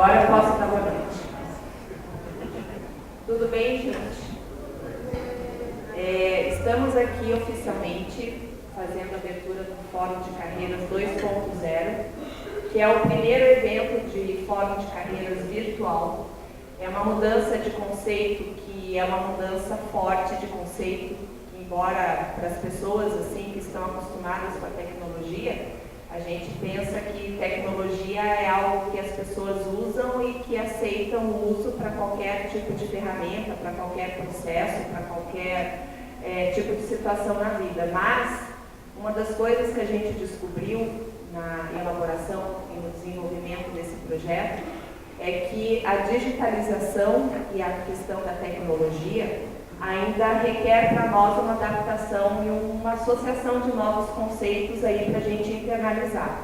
Agora eu posso dar boa noite. Tudo bem, gente? Estamos aqui oficialmente fazendo a abertura do Fórum de Carreiras 2.0, que é o primeiro evento de Fórum de Carreiras virtual. É uma mudança de conceito, que é uma mudança forte de conceito, embora para as pessoas assim que estão acostumadas com a tecnologia, a gente pensa que tecnologia é algo que as pessoas usam e que aceitam o uso para qualquer tipo de ferramenta, para qualquer processo, para qualquer tipo de situação na vida. Mas uma das coisas que a gente descobriu na elaboração e no desenvolvimento desse projeto é que a digitalização e a questão da tecnologia ainda requer para nós uma adaptação e uma associação de novos conceitos aí para a gente internalizar.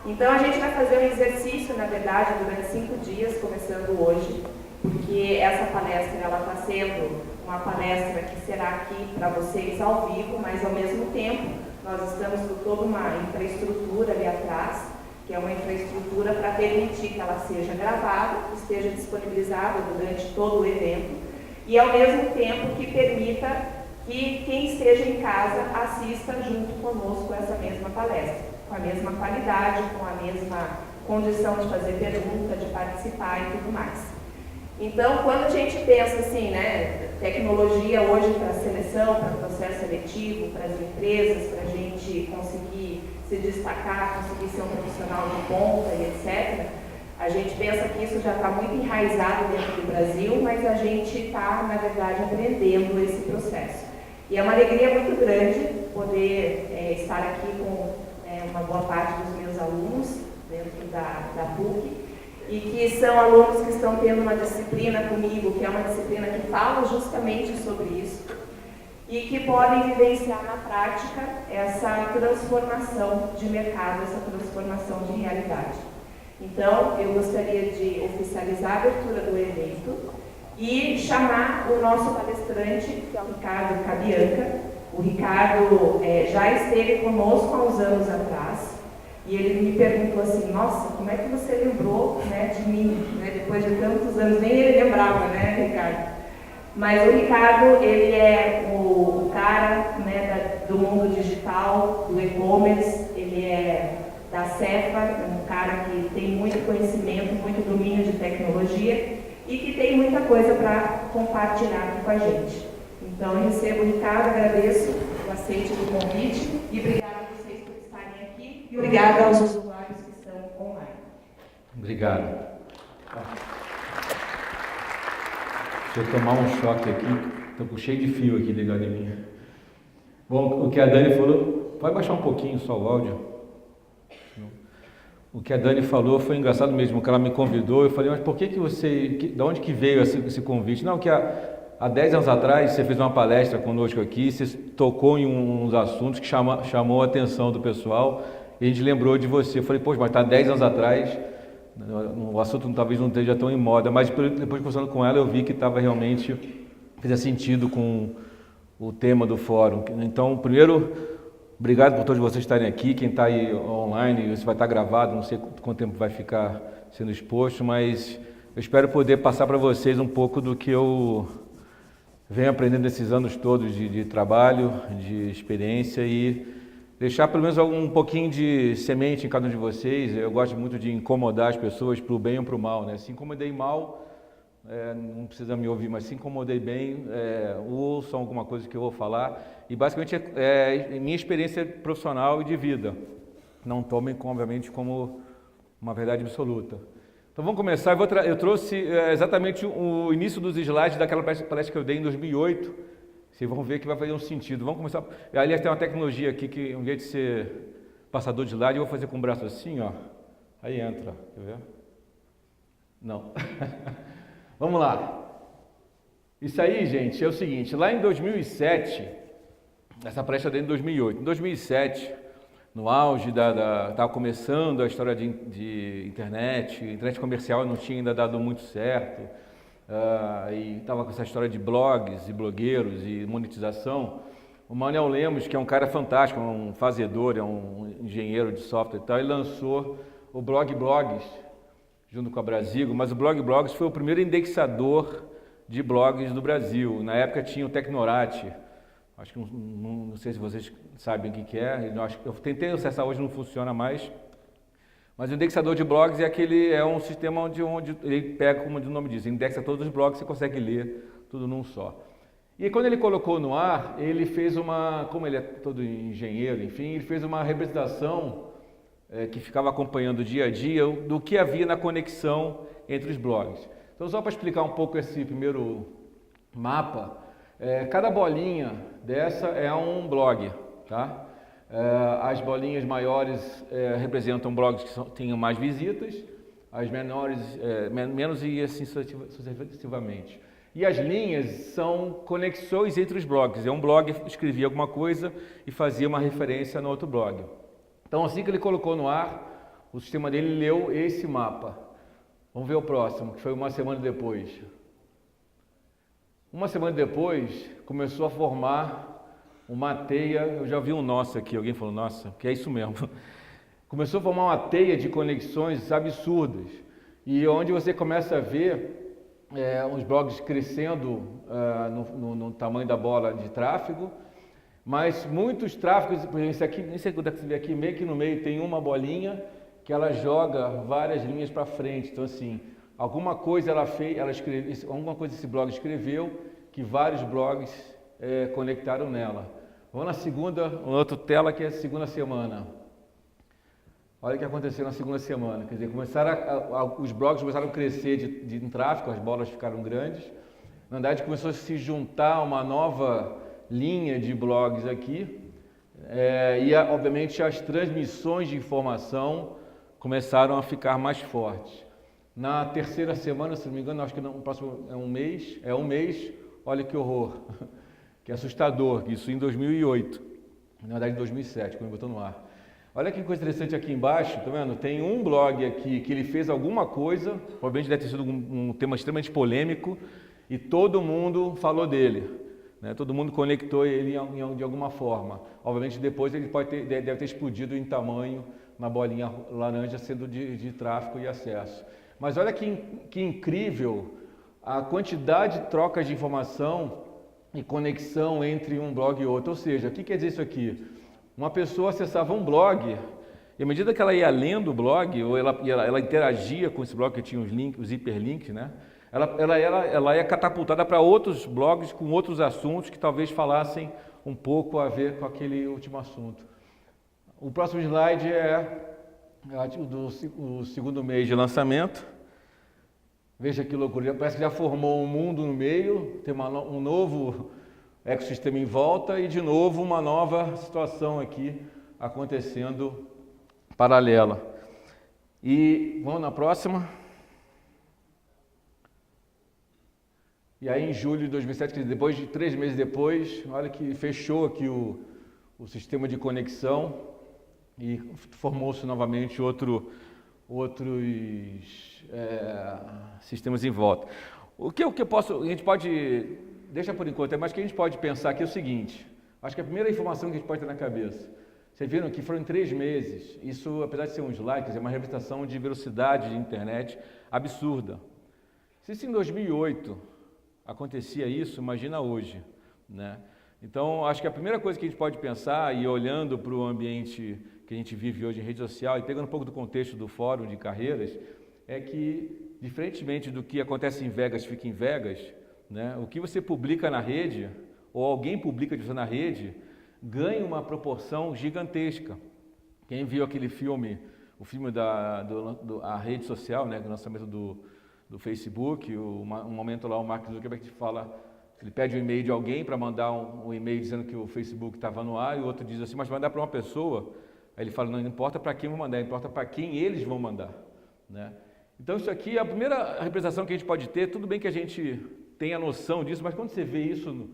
Então a gente vai fazer um exercício, na verdade, durante 5 dias, começando hoje, porque essa palestra ela está sendo uma palestra que será aqui para vocês ao vivo, mas ao mesmo tempo nós estamos com toda uma infraestrutura ali atrás, que é uma infraestrutura para permitir que ela seja gravada, esteja disponibilizada durante todo o evento, e ao mesmo tempo que permita que quem esteja em casa assista junto conosco essa mesma palestra, com a mesma qualidade, com a mesma condição de fazer pergunta, de participar e tudo mais. Então, quando a gente pensa assim, né, tecnologia hoje para seleção, para processo seletivo, para as empresas, para a gente conseguir se destacar, conseguir ser um profissional de ponta e etc., a gente pensa que isso já está muito enraizado dentro do Brasil, mas a gente está, na verdade, aprendendo esse processo. E é uma alegria muito grande poder estar aqui com uma boa parte dos meus alunos dentro da PUC, e que são alunos que estão tendo uma disciplina comigo, que é uma disciplina que fala justamente sobre isso, e que podem vivenciar na prática essa transformação de mercado, essa transformação de realidade. Então, eu gostaria de oficializar a abertura do evento e chamar o nosso palestrante, que é o Ricardo Cabianca. O Ricardo já esteve conosco há uns anos atrás e ele me perguntou assim, nossa, como é que você lembrou, né, de mim, né, depois de tantos anos? Nem ele lembrava, né, Ricardo? Mas o Ricardo, ele é o cara, né, do mundo digital, do e-commerce, ele é da Cefa, um cara que tem muito conhecimento, muito domínio de tecnologia e que tem muita coisa para compartilhar aqui com a gente. Então, eu recebo o Ricardo, agradeço o aceite do convite e obrigada a vocês por estarem aqui e obrigada aos usuários que estão online. Obrigado. Deixa eu tomar um choque aqui, estou cheio de fio aqui ligado em mim. Bom, o que a Dani falou, vai baixar um pouquinho só o áudio. O que a Dani falou foi engraçado mesmo, que ela me convidou, eu falei, mas por que você, de onde que veio esse convite? Não, que há 10 anos atrás você fez uma palestra conosco aqui, você tocou em uns assuntos que chamou a atenção do pessoal, e a gente lembrou de você. Eu falei, poxa, mas está 10 anos atrás, o assunto talvez não esteja tão em moda, mas depois conversando com ela eu vi que estava realmente, fazia sentido com o tema do fórum. Então, primeiro, obrigado por todos vocês estarem aqui, quem está aí online, isso vai estar gravado, não sei quanto tempo vai ficar sendo exposto, mas eu espero poder passar para vocês um pouco do que eu venho aprendendo nesses anos todos de trabalho, de experiência e deixar pelo menos um pouquinho de semente em cada um de vocês. Eu gosto muito de incomodar as pessoas para o bem ou para o mal, né? Se incomodei mal, não precisa me ouvir, mas se incomodei bem, ouçam alguma coisa que eu vou falar. E basicamente é minha experiência profissional e de vida. Não tomem, obviamente, como uma verdade absoluta. Então vamos começar. Eu trouxe exatamente o início dos slides daquela palestra que eu dei em 2008. Vocês vão ver que vai fazer um sentido. Vamos começar. Aliás, tem uma tecnologia aqui que, em vez de ser passador de slide, eu vou fazer com o braço assim, ó. Aí entra, quer ver? Não. Vamos lá. Isso aí, gente, é o seguinte. Lá em 2007, essa palestra dei em 2008. Em 2007, no auge estava começando a história de internet comercial não tinha ainda dado muito certo, e estava com essa história de blogs e blogueiros e monetização. O Manuel Lemos, que é um cara fantástico, é um fazedor, é um engenheiro de software e tal, ele lançou o Blog Blogs, junto com a Brasigo, mas o Blog Blogs foi o primeiro indexador de blogs do Brasil. Na época tinha o Tecnorati, acho que não sei se vocês sabem o que é, eu tentei acessar hoje, não funciona mais, mas o indexador de blogs é um sistema onde ele pega, como o nome diz, indexa todos os blogs, você consegue ler tudo num só. E quando ele colocou no ar, ele fez como ele é todo engenheiro, enfim, ele fez uma representação que ficava acompanhando o dia a dia do que havia na conexão entre os blogs. Então, só para explicar um pouco esse primeiro mapa, cada bolinha dessa é um blog, tá? As bolinhas maiores representam blogs que tenham mais visitas, as menores menos e assim sucessivamente. E as linhas são conexões entre os blogs. Um blog escrevia alguma coisa e fazia uma referência no outro blog. Então, assim que ele colocou no ar, o sistema dele leu esse mapa. Vamos ver o próximo, que foi uma semana depois. Uma semana depois, começou a formar uma teia. Eu já vi um nossa aqui, alguém falou nossa, que é isso mesmo. Começou a formar uma teia de conexões absurdas. E onde você começa a ver os blogs crescendo no tamanho da bola de tráfego, mas muitos tráfegos, por exemplo, esse aqui, nem sei quando é que você vê aqui, meio que no meio tem uma bolinha que ela joga várias linhas para frente. Então, assim, alguma coisa ela fez, alguma coisa esse blog escreveu que vários blogs conectaram nela. Vamos na outra tela, que é a segunda semana. Olha o que aconteceu na segunda semana. Quer dizer, os blogs começaram a crescer de tráfego, as bolas ficaram grandes. Na verdade, começou a se juntar uma nova linha de blogs aqui. E, obviamente, as transmissões de informação começaram a ficar mais fortes. Na terceira semana, se não me engano, acho que no próximo é um mês, olha que horror, que assustador, isso em 2008, na verdade em 2007, quando botou no ar. Olha que coisa interessante aqui embaixo, tá vendo? Tem um blog aqui que ele fez alguma coisa, provavelmente deve ter sido um tema extremamente polêmico, e todo mundo falou dele, né? Todo mundo conectou ele de alguma forma. Obviamente depois ele deve ter explodido em tamanho na bolinha laranja, sendo de tráfego e acesso. Mas olha que incrível a quantidade de trocas de informação e conexão entre um blog e outro. Ou seja, o que quer dizer isso aqui? Uma pessoa acessava um blog e à medida que ela ia lendo o blog, ou ela interagia com esse blog que tinha os hiperlinks, né? Ela ia catapultada para outros blogs com outros assuntos que talvez falassem um pouco a ver com aquele último assunto. O próximo slide é o segundo mês de lançamento. Veja que loucura, parece que já formou um mundo no meio, tem um novo ecossistema em volta e de novo uma nova situação aqui acontecendo paralela. E vamos na próxima. E aí em julho de 2007, depois de 3 meses depois, olha que fechou aqui o sistema de conexão e formou-se novamente outros sistemas em volta. O que a gente pode, deixa por enquanto, mas o que a gente pode pensar aqui é o seguinte, acho que a primeira informação que a gente pode ter na cabeça, vocês viram que foram em 3 meses, isso apesar de ser um slide, é uma representação de velocidade de internet absurda. Se isso em 2008 acontecia isso, imagina hoje, né? Então, acho que a primeira coisa que a gente pode pensar, e olhando para o ambiente que a gente vive hoje em rede social, e pegando um pouco do contexto do fórum de carreiras, é que, diferentemente do que acontece em Vegas, fica em Vegas, né? O que você publica na rede, ou alguém publica de você na rede, ganha uma proporção gigantesca. Quem viu aquele filme, o filme a rede social, né? O lançamento do Facebook, um momento lá o Mark Zuckerberg fala... Ele pede um e-mail de alguém para mandar um e-mail dizendo que o Facebook estava no ar, e o outro diz assim, mas mandar para uma pessoa. Aí ele fala, não importa para quem vou mandar, importa para quem eles vão mandar, né? Então isso aqui é a primeira representação que a gente pode ter, tudo bem que a gente tem a noção disso, mas quando você vê isso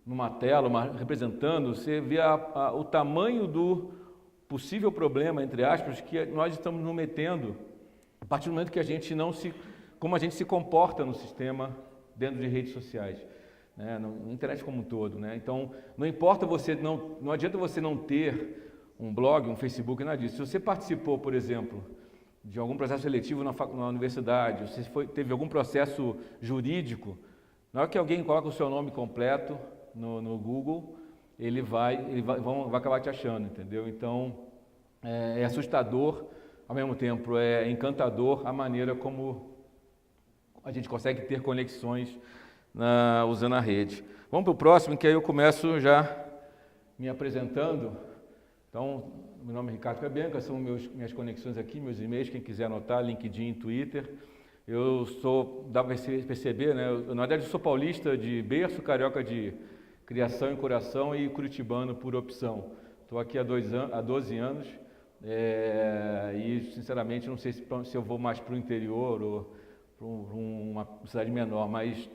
numa tela, representando, você vê o tamanho do possível problema, entre aspas, que nós estamos nos metendo, a partir do momento que como a gente se comporta no sistema dentro de redes sociais. Né, na internet como um todo, né? Então não importa não adianta você não ter um blog, um Facebook, nada disso. Se você participou, por exemplo, de algum processo seletivo na universidade, se teve algum processo jurídico, na hora que alguém coloca o seu nome completo no Google, ele vai acabar te achando, entendeu? Então, é assustador, ao mesmo tempo é encantador a maneira como a gente consegue ter conexões usando a rede. Vamos para o próximo, que aí eu começo já me apresentando. Então, meu nome é Ricardo Cabianca, são minhas conexões aqui, meus e-mails, quem quiser anotar, LinkedIn, Twitter. Eu sou, dá para perceber, né? Na verdade, eu sou paulista de berço, carioca de criação e coração e curitibano por opção. Estou aqui há 12 anos e, sinceramente, não sei se eu vou mais para o interior ou para uma cidade menor, mas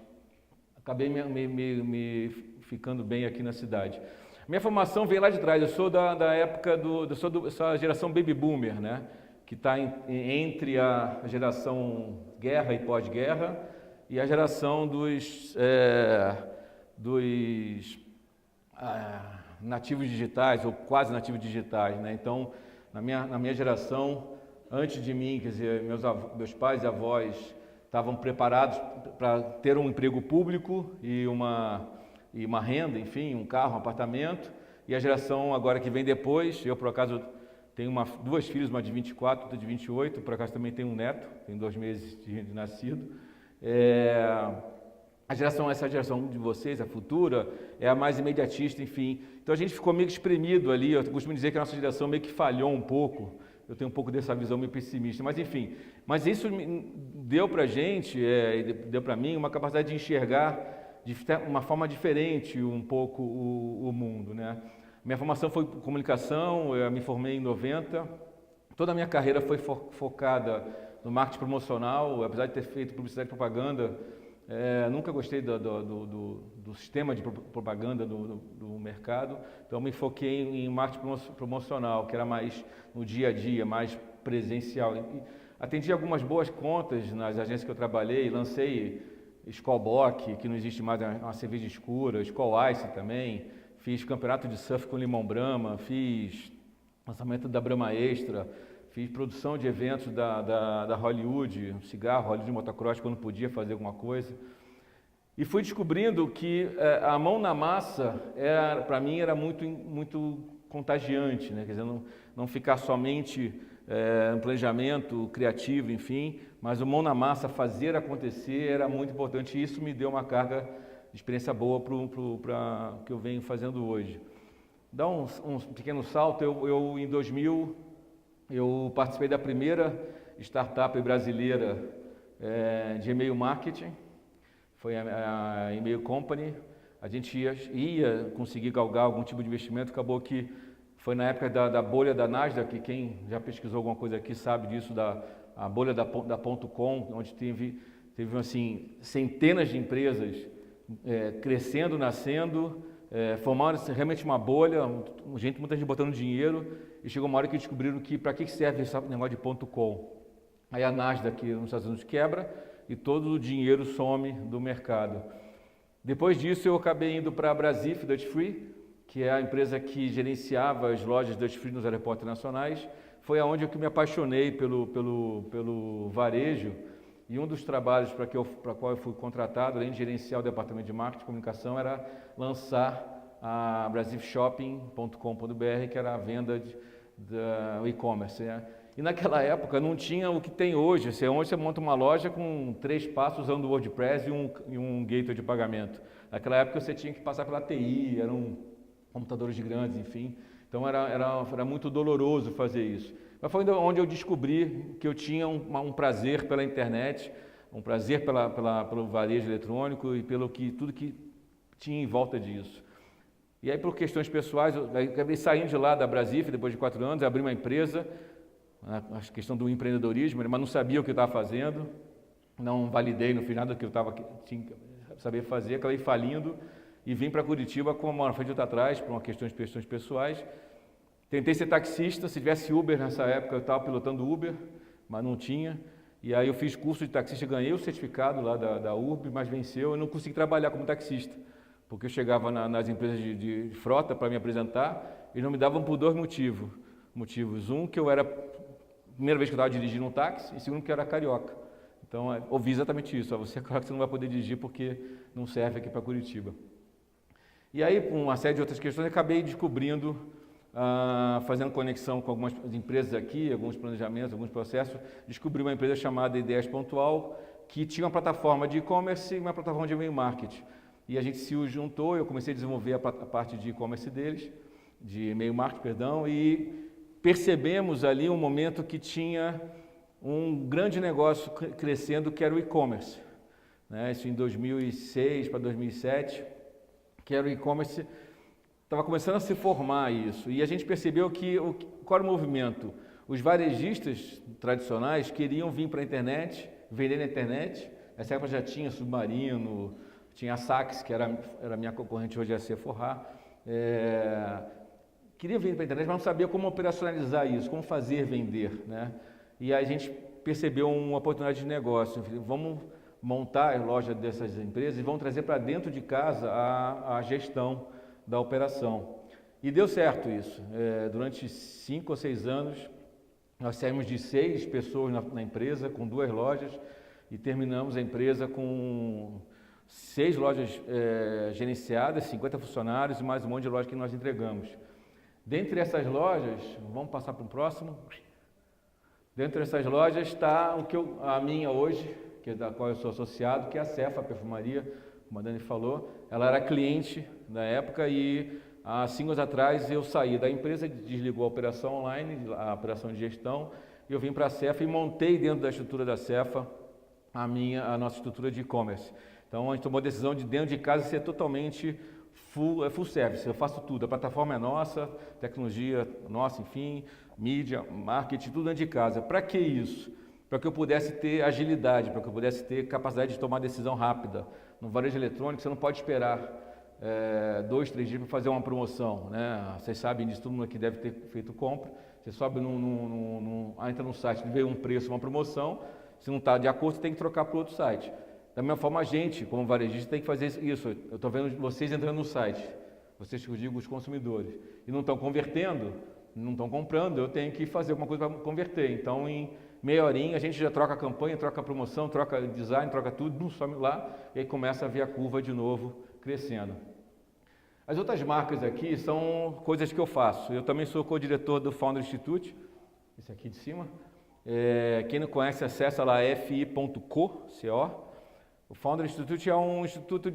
acabei me ficando bem aqui na cidade. Minha formação veio lá de trás, eu sou da época sou da geração Baby Boomer, né? Que está entre a geração guerra e pós-guerra e a geração dos nativos digitais ou quase nativos digitais, né? Então, na minha geração, antes de mim, quer dizer, meus pais e avós estavam preparados para ter um emprego público e uma renda, enfim, um carro, um apartamento. E a geração agora que vem depois, eu por acaso tenho duas filhas, uma de 24, outra de 28, por acaso também tenho um neto, tem 2 meses de nascido. Essa geração de vocês, a futura, é a mais imediatista, enfim. Então a gente ficou meio espremido ali, eu costumo dizer que a nossa geração meio que falhou um pouco. Eu tenho um pouco dessa visão meio pessimista, mas enfim. Mas isso deu para a gente, deu para mim, uma capacidade de enxergar de uma forma diferente um pouco o mundo, né? Minha formação foi comunicação, eu me formei em 90. Toda a minha carreira foi focada no marketing promocional, apesar de ter feito publicidade e propaganda. Nunca gostei do sistema de propaganda do mercado, então me foquei em marketing promocional, que era mais no dia a dia, mais presencial. E atendi algumas boas contas nas agências que eu trabalhei, lancei Skol Bock, que não existe mais, uma cerveja escura, Skol Ice também, fiz campeonato de surf com limão Brahma, fiz lançamento da Brahma Extra, fiz produção de eventos da Hollywood, cigarro, Hollywood motocross, quando podia fazer alguma coisa. E fui descobrindo que a mão na massa, para mim, era muito, muito contagiante, né? Quer dizer, não ficar somente no planejamento criativo, enfim, mas o mão na massa, fazer acontecer, era muito importante. E isso me deu uma carga de experiência boa para o que eu venho fazendo hoje. Dá um pequeno salto, em 2000... eu participei da primeira startup brasileira de e-mail marketing, foi a E-mail Company. A gente ia conseguir galgar algum tipo de investimento, acabou que foi na época da bolha da Nasdaq, que quem já pesquisou alguma coisa aqui sabe disso, a bolha da .com, onde teve assim, centenas de empresas crescendo, nascendo, formaram realmente uma bolha, muita gente botando dinheiro, e chegou uma hora que descobriram para que serve esse negócio de .com. Aí a Nasdaq nos Estados Unidos quebra e todo o dinheiro some do mercado. Depois disso eu acabei indo para a Brasif Duty Free, que é a empresa que gerenciava as lojas Duty Free nos aeroportos nacionais. Foi aonde eu me apaixonei pelo varejo, e um dos trabalhos para qual eu fui contratado, além de gerenciar o departamento de marketing e comunicação, era lançar a brasifshopping.com.br, que era a venda do e-commerce, né? E naquela época não tinha o que tem hoje. Hoje você monta uma loja com 3 passos usando o WordPress e um gateway de pagamento. Naquela época você tinha que passar pela TI, eram computadores gigantes, enfim. Então era muito doloroso fazer isso. Mas foi onde eu descobri que eu tinha um prazer pela internet, um prazer pelo varejo eletrônico e tudo que tinha em volta disso. E aí, por questões pessoais, eu acabei saindo de lá da Brasif, depois de 4 anos, abri uma empresa, a questão do empreendedorismo, mas não sabia o que eu estava fazendo, não validei no final do que eu tinha que saber fazer, acabei falindo e vim para Curitiba com uma frente outra atrás, por uma questão de questões pessoais. Tentei ser taxista, se tivesse Uber nessa época, eu estava pilotando Uber, mas não tinha. E aí eu fiz curso de taxista, ganhei o certificado lá da Uber, mas venceu, eu não consegui trabalhar como taxista, porque eu chegava nas empresas de frota para me apresentar e não me davam por 2 motivos. Um, que eu era primeira vez que eu estava dirigindo um táxi, e segundo que eu era carioca. Então, ouvi exatamente isso. Você é carioca, você não vai poder dirigir porque não serve aqui para Curitiba. E aí, por uma série de outras questões, eu acabei descobrindo, fazendo conexão com algumas empresas aqui, alguns planejamentos, alguns processos, descobri uma empresa chamada Ideias Pontual, que tinha uma plataforma de e-commerce e uma plataforma de e-mail marketing. E a gente se juntou, eu comecei a desenvolver a parte de e-commerce deles, de e-mail marketing, perdão, e percebemos ali um momento que tinha um grande negócio crescendo, que era o e-commerce. Né? Isso em 2006 para 2007, que era o e-commerce, estava começando a se formar isso. E a gente percebeu qual era o movimento? Os varejistas tradicionais queriam vir para a internet, vender na internet. Nessa época já tinha Submarino, tinha a Saks, que era a minha concorrente hoje, a Sephora. Queria vir para a internet, mas não sabia como operacionalizar isso, como fazer vender. Né? E aí a gente percebeu uma oportunidade de negócio. Vamos montar a loja dessas empresas e vamos trazer para dentro de casa a gestão da operação. E deu certo isso. Durante 5 ou 6 anos, nós saímos de 6 pessoas na empresa, com 2 lojas, e terminamos a empresa com 6 lojas gerenciadas, 50 funcionários e mais um monte de lojas que nós entregamos. Dentre essas lojas, vamos passar para o próximo. Dentro dessas lojas está a minha hoje, da qual eu sou associado, que é a Cefa, a perfumaria, como a Dani falou. Ela era cliente na época e há 5 anos atrás eu saí da empresa, desligou a operação online, a operação de gestão, e eu vim para a Cefa e montei dentro da estrutura da Cefa a nossa estrutura de e-commerce. Então a gente tomou a decisão de dentro de casa ser totalmente full service, eu faço tudo, a plataforma é nossa, tecnologia nossa, enfim, mídia, marketing, tudo dentro de casa. Para que isso? Para que eu pudesse ter agilidade, para que eu pudesse ter capacidade de tomar decisão rápida. No varejo eletrônico você não pode esperar 2, 3 dias para fazer uma promoção, né? Vocês sabem disso, todo mundo aqui deve ter feito compra, você sobe entra no site, vê um preço, uma promoção, se não está de acordo você tem que trocar para outro site. Da mesma forma a gente, como varejista, tem que fazer isso. Eu estou vendo vocês entrando no site, vocês que eu digo os consumidores, e não estão convertendo, não estão comprando, eu tenho que fazer alguma coisa para converter. Então em meia horinha a gente já troca a campanha, troca a promoção, troca design, troca tudo, some lá e aí começa a ver a curva de novo crescendo. As outras marcas aqui são coisas que eu faço. Eu também sou co-diretor do Founder Institute, esse aqui de cima. Quem não conhece, acessa lá fi.co. O Founder Institute é um instituto,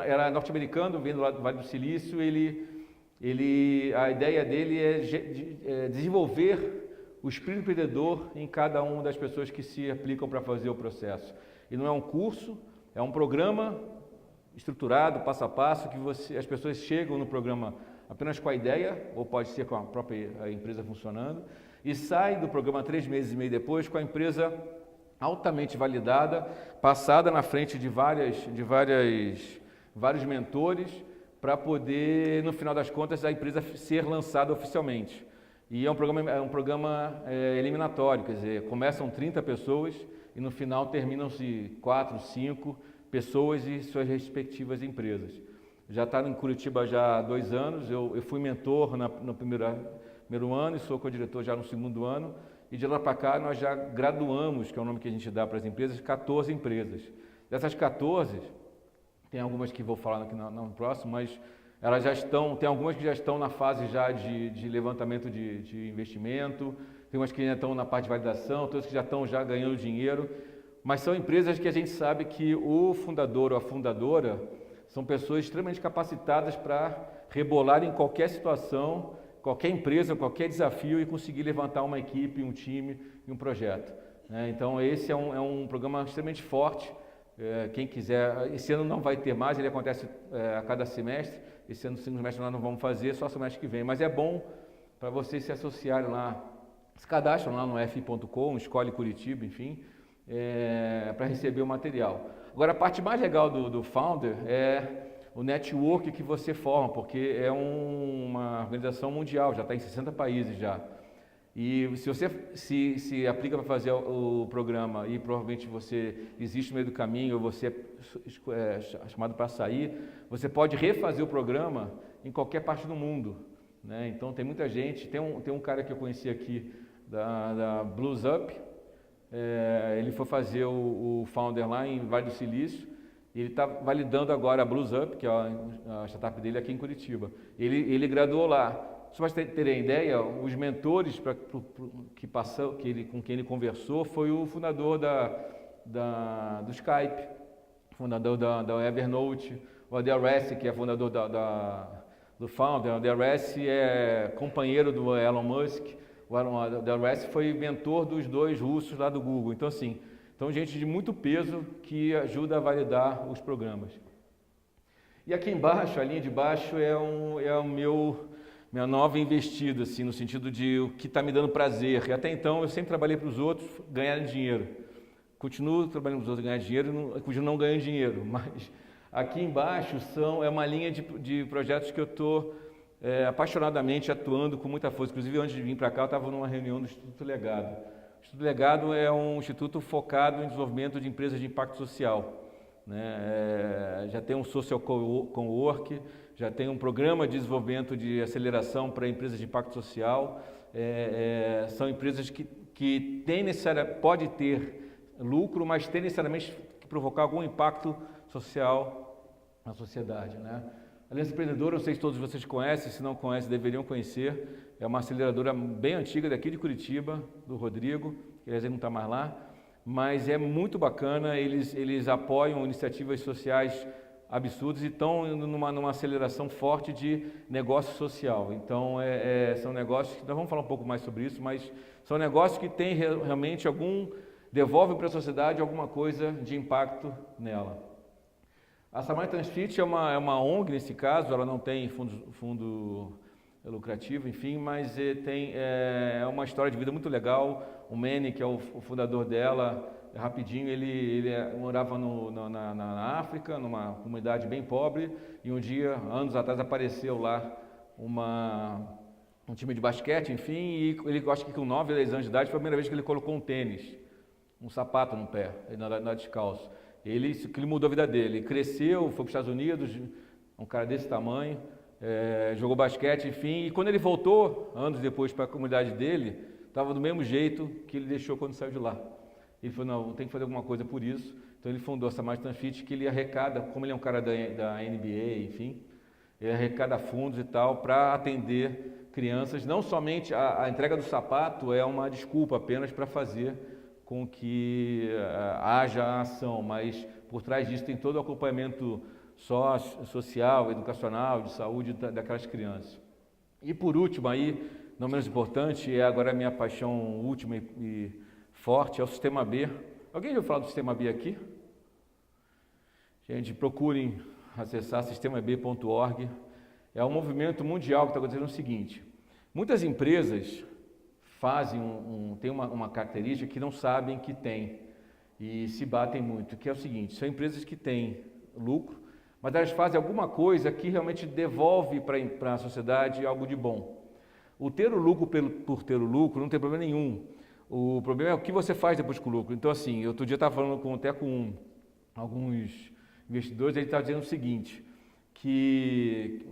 era norte-americano, vindo lá do Vale do Silício. A ideia dele é desenvolver o espírito empreendedor em cada uma das pessoas que se aplicam para fazer o processo. E não é um curso, é um programa estruturado, passo a passo, que as pessoas chegam no programa apenas com a ideia, ou pode ser com a própria empresa funcionando, e saem do programa 3 meses e meio depois com a empresa altamente validada, passada na frente de vários mentores, para poder, no final das contas, a empresa ser lançada oficialmente. E é um programa eliminatório, quer dizer, começam 30 pessoas e no final terminam-se 4, 5 pessoas e suas respectivas empresas. Já está em Curitiba já há 2 anos, eu fui mentor no primeiro ano e sou co-diretor já no segundo ano, e de lá para cá nós já graduamos, que é o nome que a gente dá para as empresas, 14 empresas. Dessas 14, tem algumas que vou falar aqui no próximo, mas elas já estão, tem algumas que já estão na fase já de levantamento de investimento, tem umas que ainda estão na parte de validação, outras que já estão já ganhando dinheiro, mas são empresas que a gente sabe que o fundador ou a fundadora são pessoas extremamente capacitadas para rebolar em qualquer situação, qualquer empresa, qualquer desafio e conseguir levantar uma equipe, um time e um projeto. Então esse é um programa extremamente forte. Quem quiser, esse ano não vai ter mais, ele acontece a cada semestre. Esse ano, no segundo semestre, nós não vamos fazer, só semestre que vem. Mas é bom para vocês se associarem lá, se cadastram lá no fi.com, escolhe Curitiba, enfim, para receber o material. Agora, a parte mais legal do Founder é o network que você forma, porque é uma organização mundial, já está em 60 países já. E se você se aplica para fazer o programa e provavelmente você existe no meio do caminho ou você é chamado para sair, você pode refazer o programa em qualquer parte do mundo. Né? Então tem muita gente, tem um cara que eu conheci aqui da Blues Up. Ele foi fazer o founder lá em Vale do Silício. Ele está validando agora a Blues Up, que é a startup dele aqui em Curitiba. Ele graduou lá. Só para vocês terem ideia, os mentores com quem ele conversou foi o fundador do Skype, fundador da Evernote, o Adel Rest, que é fundador do founder. O Adel Rest é companheiro do Elon Musk. O Adel Rest foi mentor dos dois russos lá do Google. Então, assim, gente de muito peso que ajuda a validar os programas. E aqui embaixo, a linha de baixo, é o minha nova investida, assim, no sentido de o que está me dando prazer. E até então eu sempre trabalhei para os outros ganharem dinheiro. Continuo trabalhando para os outros ganhar dinheiro, continuo não ganhando dinheiro. Mas aqui embaixo é uma linha de projetos que eu estou apaixonadamente atuando com muita força. Inclusive, antes de vir para cá, eu estava numa reunião do Instituto Legado. O Instituto Legado é um instituto focado em desenvolvimento de empresas de impacto social. Já tem um social co-work, já tem um programa de desenvolvimento de aceleração para empresas de impacto social. São empresas que pode ter lucro, mas tem necessariamente que provocar algum impacto social na sociedade, né? A Aliança Empreendedora, não sei se todos vocês conhecem, se não conhecem, deveriam conhecer. É uma aceleradora bem antiga daqui de Curitiba, do Rodrigo, que ele não está mais lá, mas é muito bacana. Eles apoiam iniciativas sociais absurdas e estão numa aceleração forte de negócio social. Então, são negócios que nós vamos falar um pouco mais sobre isso, mas são negócios que têm realmente devolvem para a sociedade alguma coisa de impacto nela. A Samaritan's Fit é uma ONG nesse caso, ela não tem fundo lucrativo, enfim, mas é uma história de vida muito legal. O Manny, que é o fundador dela, rapidinho, ele morava na África, numa comunidade bem pobre, e um dia, anos atrás, apareceu lá um time de basquete, enfim, e ele, acho que com 9 ou 10 anos de idade, foi a primeira vez que ele colocou um tênis, um sapato no pé, na descalço. Isso que mudou a vida dele. Ele cresceu, foi para os Estados Unidos, um cara desse tamanho, jogou basquete, enfim, e quando ele voltou, anos depois, para a comunidade dele, estava do mesmo jeito que ele deixou quando saiu de lá. Ele falou, não, tem que fazer alguma coisa por isso. Então ele fundou a Samaritan's Fit, que ele arrecada, como ele é um cara da NBA, enfim, ele arrecada fundos e tal, para atender crianças. Não somente a entrega do sapato é uma desculpa apenas para fazer com que haja a ação, mas por trás disso tem todo o acompanhamento social, educacional, de saúde daquelas crianças. E por último aí, não menos importante, agora a minha paixão última e forte, é o Sistema B. Alguém já ouviu falar do Sistema B aqui? Gente, procurem acessar sistemab.org. É um movimento mundial que está acontecendo o seguinte: muitas empresas têm uma característica que não sabem que tem e se batem muito, que é o seguinte: são empresas que têm lucro, mas elas fazem alguma coisa que realmente devolve para a sociedade algo de bom. O ter o lucro por ter o lucro não tem problema nenhum. O problema é o que você faz depois com o lucro. Então, assim, outro dia eu estava falando até com alguns investidores, ele estava dizendo o seguinte, que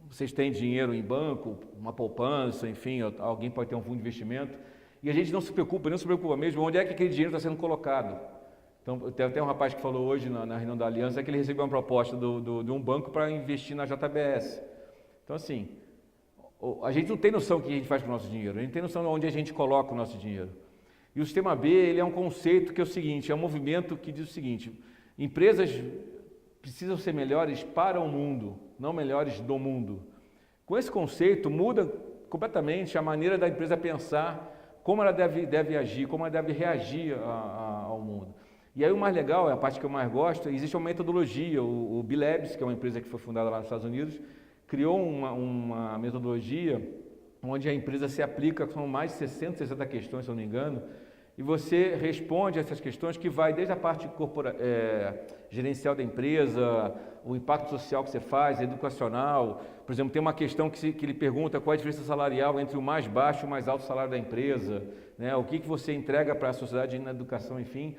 vocês têm dinheiro em banco, uma poupança, enfim, alguém pode ter um fundo de investimento, e a gente não se preocupa mesmo onde é que aquele dinheiro está sendo colocado. Então, tem até um rapaz que falou hoje na reunião da Aliança que ele recebeu uma proposta de um banco para investir na JBS. Então, assim, a gente não tem noção do que a gente faz com o nosso dinheiro, a gente tem noção de onde a gente coloca o nosso dinheiro. E o Sistema B, ele é um conceito que é o seguinte, é um movimento que diz o seguinte: empresas precisam ser melhores para o mundo, não melhores do mundo. Com esse conceito, muda completamente a maneira da empresa pensar, como ela deve agir, como ela deve reagir ao mundo. E aí o mais legal, a parte que eu mais gosto, existe uma metodologia. O B-Labs, que é uma empresa que foi fundada lá nos Estados Unidos, criou uma metodologia onde a empresa se aplica, são mais de 60 questões, se eu não me engano, e você responde a essas questões que vai desde a parte gerencial da empresa, o impacto social que você faz, educacional. Por exemplo, tem uma questão que ele pergunta qual é a diferença salarial entre o mais baixo e o mais alto salário da empresa, né? O que você entrega para a sociedade na educação, enfim.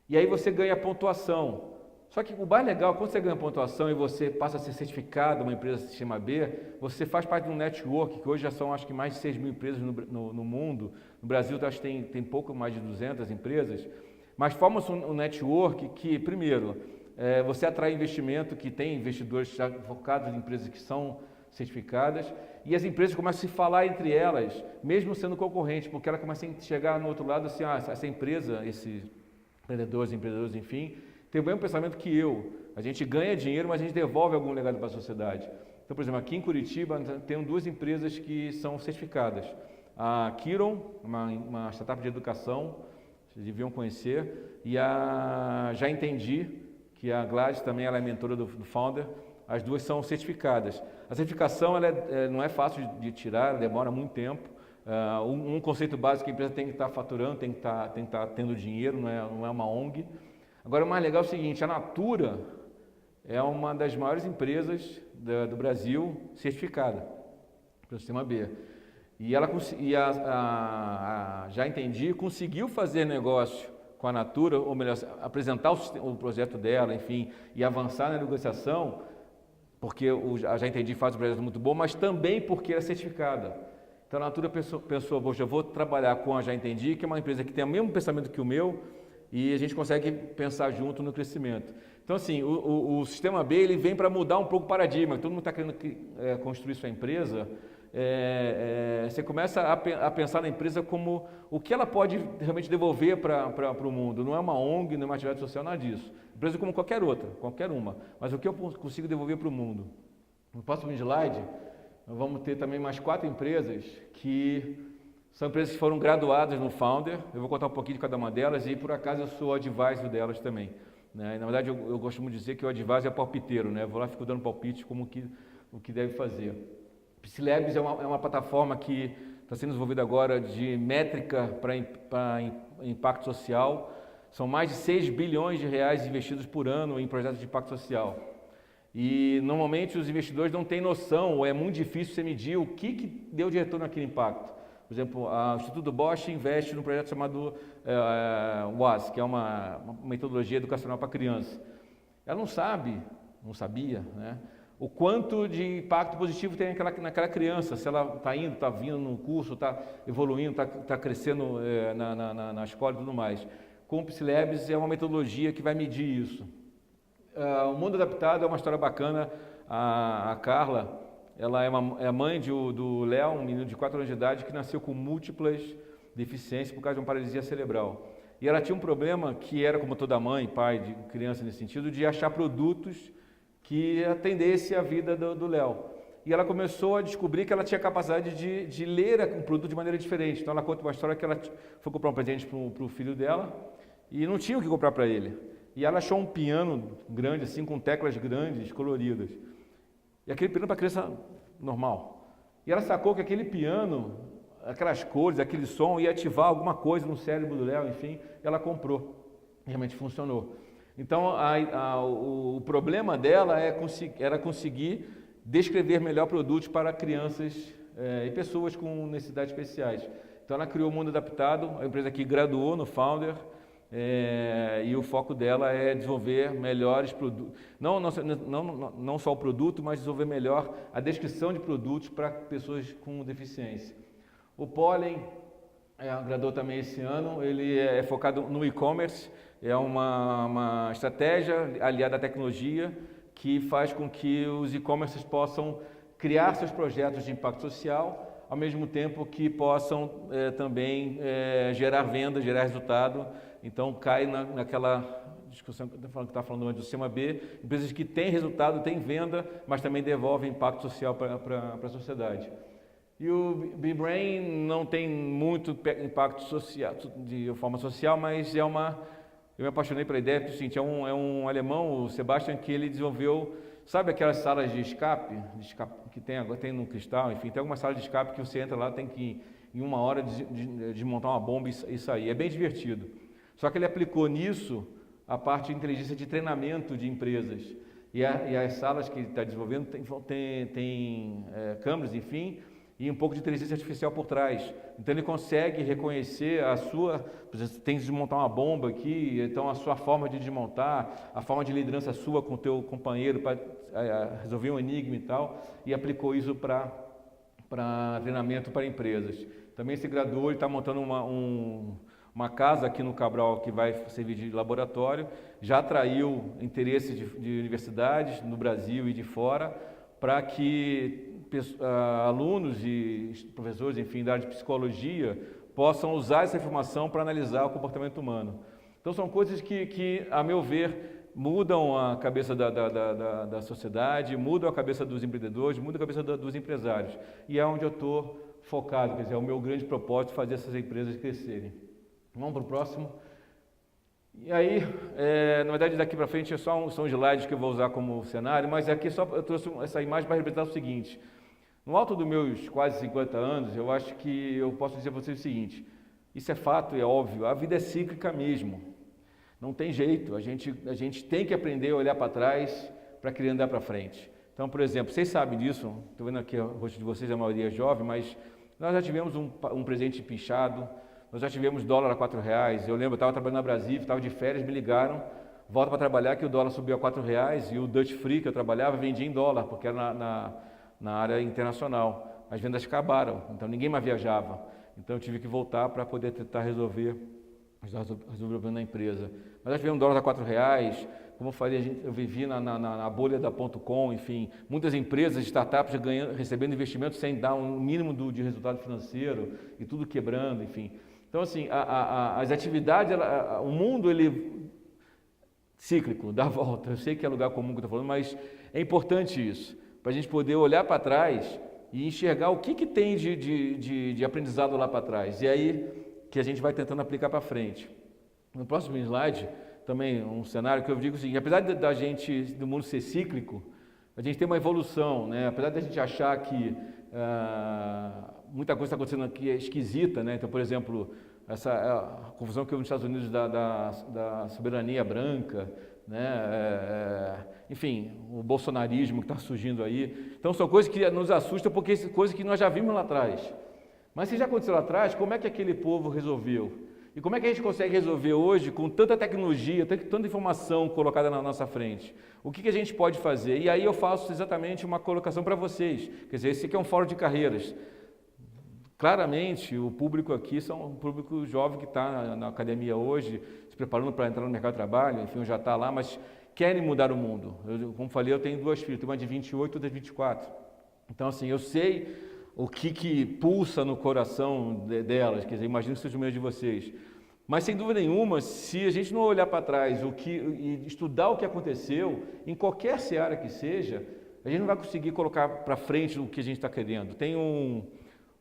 E aí você ganha pontuação. Só que o mais legal, quando você ganha pontuação e você passa a ser certificado, uma empresa Sistema B, você faz parte de um network, que hoje já são acho que mais de 6 mil empresas no mundo. No Brasil acho que tem pouco mais de 200 empresas, mas forma-se um network que, primeiro, você atrai investimento, que tem investidores já focados em empresas que são certificadas, e as empresas começam a se falar entre elas, mesmo sendo concorrentes, porque ela começa a chegar no outro lado assim, essa empresa, esses empreendedores, enfim, tem o mesmo pensamento que eu. A gente ganha dinheiro, mas a gente devolve algum legado para a sociedade. Então, por exemplo, aqui em Curitiba, tem 2 empresas que são certificadas. A Kiron, uma startup de educação, vocês deviam conhecer, e a Já Entendi, que a Gladys também ela é mentora do founder. As 2 são certificadas. A certificação não é fácil de tirar, ela demora muito tempo. Um conceito básico que a empresa tem que estar faturando, tem que estar tendo dinheiro, não é uma ONG. Agora, o mais legal é o seguinte, a Natura é uma das maiores empresas do Brasil certificada pelo Sistema B. E Já Entendi, conseguiu fazer negócio com a Natura, ou melhor, apresentar o projeto dela, enfim, e avançar na negociação, porque a Já Entendi faz um projeto muito bom, mas também porque é certificada. Então a Natura pensou, poxa, eu vou trabalhar com a Já Entendi, que é uma empresa que tem o mesmo pensamento que o meu, e a gente consegue pensar junto no crescimento. Então, assim, o Sistema B ele vem para mudar um pouco o paradigma. Todo mundo está querendo construir sua empresa. Você começa a pensar na empresa como o que ela pode realmente devolver para o mundo. Não é uma ONG, não é uma atividade social, nada disso. Empresa como qualquer outra, qualquer uma. Mas o que eu consigo devolver para o mundo? No próximo slide, nós vamos ter também mais 4 empresas que são empresas que foram graduadas no Founder. Eu vou contar um pouquinho de cada uma delas e, por acaso, eu sou o advisor delas também. Né? Na verdade, eu gosto muito de dizer que o advisor é palpiteiro. Né? Eu vou lá e fico dando palpite como o que deve fazer. Psylabs é uma plataforma que está sendo desenvolvida agora de métrica para impacto social. São mais de 6 bilhões de reais investidos por ano em projetos de impacto social. E, normalmente, os investidores não têm noção, ou é muito difícil você medir o que deu de retorno naquele impacto. Por exemplo, o Instituto Bosch investe num projeto chamado WAS, que é uma metodologia educacional para criança. Ela não sabia, né, o quanto de impacto positivo tem naquela criança, se ela está indo, está vindo no curso, está evoluindo, está crescendo na escola e tudo mais. Com o Psylabs é uma metodologia que vai medir isso. O Mundo Adaptado é uma história bacana. A Carla, ela é a mãe do Léo, um menino de 4 anos de idade que nasceu com múltiplas deficiências por causa de uma paralisia cerebral. E ela tinha um problema que era, como toda mãe, pai de criança nesse sentido, de achar produtos que atendesse a vida do Léo. E ela começou a descobrir que ela tinha capacidade de ler um produto de maneira diferente. Então ela conta uma história que ela foi comprar um presente para o filho dela e não tinha o que comprar para ele. E ela achou um piano grande, assim, com teclas grandes, coloridas. E aquele piano para criança normal. E ela sacou que aquele piano, aquelas cores, aquele som, ia ativar alguma coisa no cérebro do Léo, enfim, ela comprou. Realmente funcionou. Então, o problema dela era conseguir descrever melhor produtos para crianças e pessoas com necessidades especiais. Então, ela criou o Mundo Adaptado, a empresa que graduou no Founder, e o foco dela é desenvolver melhores produtos, não só o produto, mas desenvolver melhor a descrição de produtos para pessoas com deficiência. O Pollen graduou também esse ano, ele é focado no e-commerce, é uma estratégia aliada à tecnologia que faz com que os e-commerces possam criar seus projetos de impacto social, ao mesmo tempo que possam também gerar venda, gerar resultado. Então cai naquela discussão que eu estava falando antes do Sistema B, empresas que têm resultado, têm venda, mas também devolvem impacto social para a sociedade. E o BeBrain não tem muito impacto social, de forma social, mas eu me apaixonei pela ideia, porque é um alemão, o Sebastian, que ele desenvolveu, sabe aquelas salas de escape que tem no Cristal, enfim, tem alguma sala de escape que você entra lá, tem que em 1 hora desmontar uma bomba e sair. É bem divertido. Só que ele aplicou nisso a parte de inteligência de treinamento de empresas. E as salas que ele está desenvolvendo tem câmeras, enfim, e um pouco de inteligência artificial por trás. Então ele consegue reconhecer a sua, por exemplo, tem que desmontar uma bomba aqui, então a sua forma de desmontar, a forma de liderança sua com o teu companheiro para resolver um enigma e tal, e aplicou isso para treinamento para empresas. Também se graduou e está montando uma casa aqui no Cabral que vai servir de laboratório, já atraiu interesse de universidades no Brasil e de fora, para que alunos e professores, enfim, da área de psicologia, possam usar essa informação para analisar o comportamento humano. Então são coisas que a meu ver, mudam a cabeça da sociedade, mudam a cabeça dos empreendedores, mudam a cabeça dos empresários. E é onde eu estou focado, quer dizer, é o meu grande propósito fazer essas empresas crescerem. Vamos para o próximo. E aí, na verdade, daqui para frente são slides que eu vou usar como cenário, mas aqui só eu trouxe essa imagem para representar o seguinte. No alto dos meus quase 50 anos, eu acho que eu posso dizer para vocês o seguinte, isso é fato, é óbvio, a vida é cíclica mesmo. Não tem jeito, a gente tem que aprender a olhar para trás para querer andar para frente. Então, por exemplo, vocês sabem disso, estou vendo aqui o rosto de vocês, a maioria é jovem, mas nós já tivemos um presente pinchado, nós já tivemos dólar a R$4. Eu lembro, eu estava trabalhando na Brasília, estava de férias, me ligaram, volta para trabalhar que o dólar subiu a R$4 e o Dutch Free que eu trabalhava vendia em dólar, porque era na área internacional. As vendas acabaram, então ninguém mais viajava. Então eu tive que voltar para poder tentar resolver o problema na empresa. Mas nós tivemos dólar a R$4, como eu falei, eu vivi na bolha da .com, enfim, muitas empresas, startups recebendo investimentos sem dar um mínimo de resultado financeiro e tudo quebrando, enfim. Então, assim, as atividades, o mundo, ele cíclico, dá volta. Eu sei que é lugar comum que eu estou falando, mas é importante isso, para a gente poder olhar para trás e enxergar o que tem de aprendizado lá para trás. E aí que a gente vai tentando aplicar para frente. No próximo slide, também um cenário que eu digo o seguinte, apesar do mundo ser cíclico, a gente tem uma evolução, né? Apesar de a gente achar que muita coisa está acontecendo aqui é esquisita, né? Então, por exemplo, a confusão que houve nos Estados Unidos da soberania branca, né? Enfim, o bolsonarismo que está surgindo aí. Então, são coisas que nos assustam porque são coisas que nós já vimos lá atrás. Mas se já aconteceu lá atrás, como é que aquele povo resolveu? E como é que a gente consegue resolver hoje com tanta tecnologia, tanta informação colocada na nossa frente? O que a gente pode fazer? E aí eu faço exatamente uma colocação para vocês. Quer dizer, esse aqui é um fórum de carreiras. Claramente, o público aqui são um público jovem que está na academia hoje, se preparando para entrar no mercado de trabalho, enfim, já está lá, mas querem mudar o mundo. Como falei, eu tenho duas filhas, tenho uma de 28 e outra de 24. Então, assim, eu sei o que pulsa no coração delas, quer dizer, imagino que seja o meio de vocês. Mas, sem dúvida nenhuma, se a gente não olhar para trás e estudar o que aconteceu, em qualquer seara que seja, a gente não vai conseguir colocar para frente o que a gente está querendo. Tem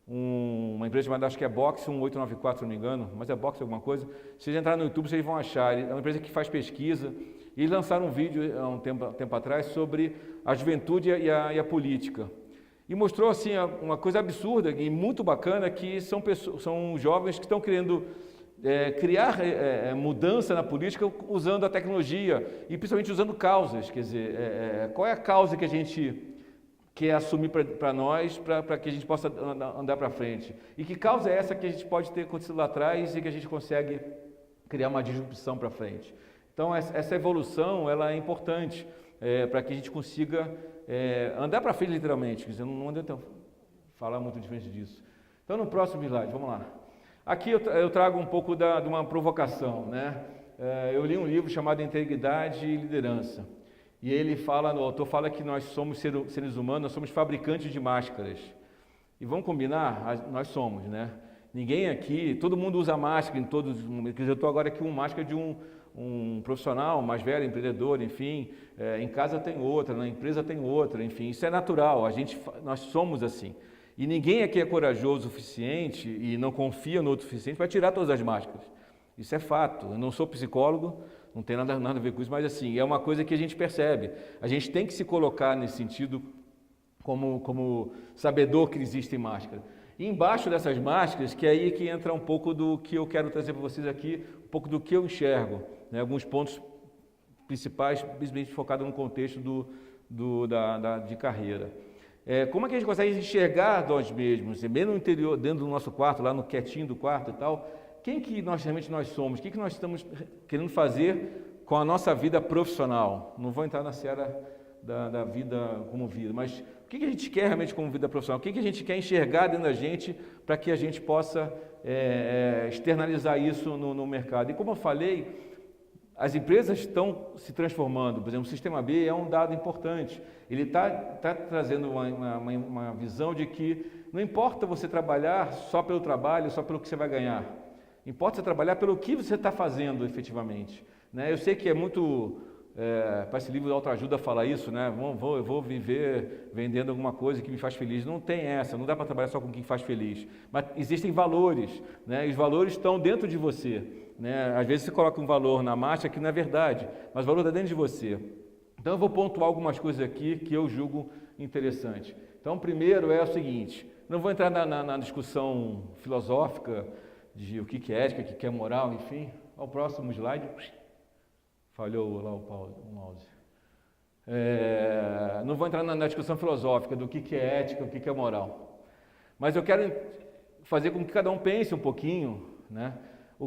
uma empresa chamada, acho que é Box 1894, se não me engano, mas é Box alguma coisa. Se vocês entrarem no YouTube, vocês vão achar. É uma empresa que faz pesquisa. E lançaram um vídeo há um tempo atrás sobre a juventude e a política. E mostrou assim uma coisa absurda e muito bacana, que são jovens que estão querendo criar mudança na política usando a tecnologia e principalmente usando causas. Quer dizer, qual é a causa que a gente quer assumir para nós, para que a gente possa andar para frente? E que causa é essa que a gente pode ter acontecido lá atrás e que a gente consegue criar uma disrupção para frente? Então, essa evolução ela é importante para que a gente consiga andar para frente literalmente, quer dizer, não adianta falar muito diferente disso. Então, no próximo slide, vamos lá. Aqui eu trago um pouco de uma provocação, né? Eu li um livro chamado Integridade e Liderança, e o autor fala que nós somos seres humanos, nós somos fabricantes de máscaras. E vamos combinar? Nós somos, né? Ninguém aqui, todo mundo usa máscara em todos os momentos. Quer dizer, eu estou agora aqui com máscara de um profissional mais velho, empreendedor, enfim. Em casa tem outra, na empresa tem outra, enfim. Isso é natural, nós somos assim. E ninguém aqui é corajoso o suficiente e não confia no outro o suficiente para tirar todas as máscaras. Isso é fato. Eu não sou psicólogo, não tem nada a ver com isso, mas assim, é uma coisa que a gente percebe. A gente tem que se colocar nesse sentido como sabedor que existem máscaras. E embaixo dessas máscaras, que é aí que entra um pouco do que eu quero trazer para vocês aqui, um pouco do que eu enxergo, né? Alguns pontos principais, principalmente focados no contexto de carreira. Como é que a gente consegue enxergar nós mesmos, bem no interior, dentro do nosso quarto, lá no quietinho do quarto e tal, quem que realmente nós somos, o que nós estamos querendo fazer com a nossa vida profissional? Não vou entrar na seara da vida como vida, mas o que a gente quer realmente como vida profissional? O que a gente quer enxergar dentro da gente para que a gente possa externalizar isso no mercado? E como eu falei, as empresas estão se transformando. Por exemplo, o Sistema B é um dado importante. Ele está trazendo uma visão de que não importa você trabalhar só pelo trabalho, só pelo que você vai ganhar. Importa você trabalhar pelo que você está fazendo efetivamente. Né? Eu sei que é muito... parece livro de autoajuda fala isso, né? Eu vou viver vendendo alguma coisa que me faz feliz. Não tem essa, não dá para trabalhar só com o que faz feliz. Mas existem valores, né? E os valores estão dentro de você. Né? Às vezes você coloca um valor na marcha que não é verdade, mas o valor está dentro de você. Então eu vou pontuar algumas coisas aqui que eu julgo interessante. Então, primeiro é o seguinte, não vou entrar na discussão filosófica de o que é ética, o que é moral, enfim. Ao próximo slide. Falhou lá o mouse. Não vou entrar na discussão filosófica do que é ética, o que é moral. Mas eu quero fazer com que cada um pense um pouquinho, né?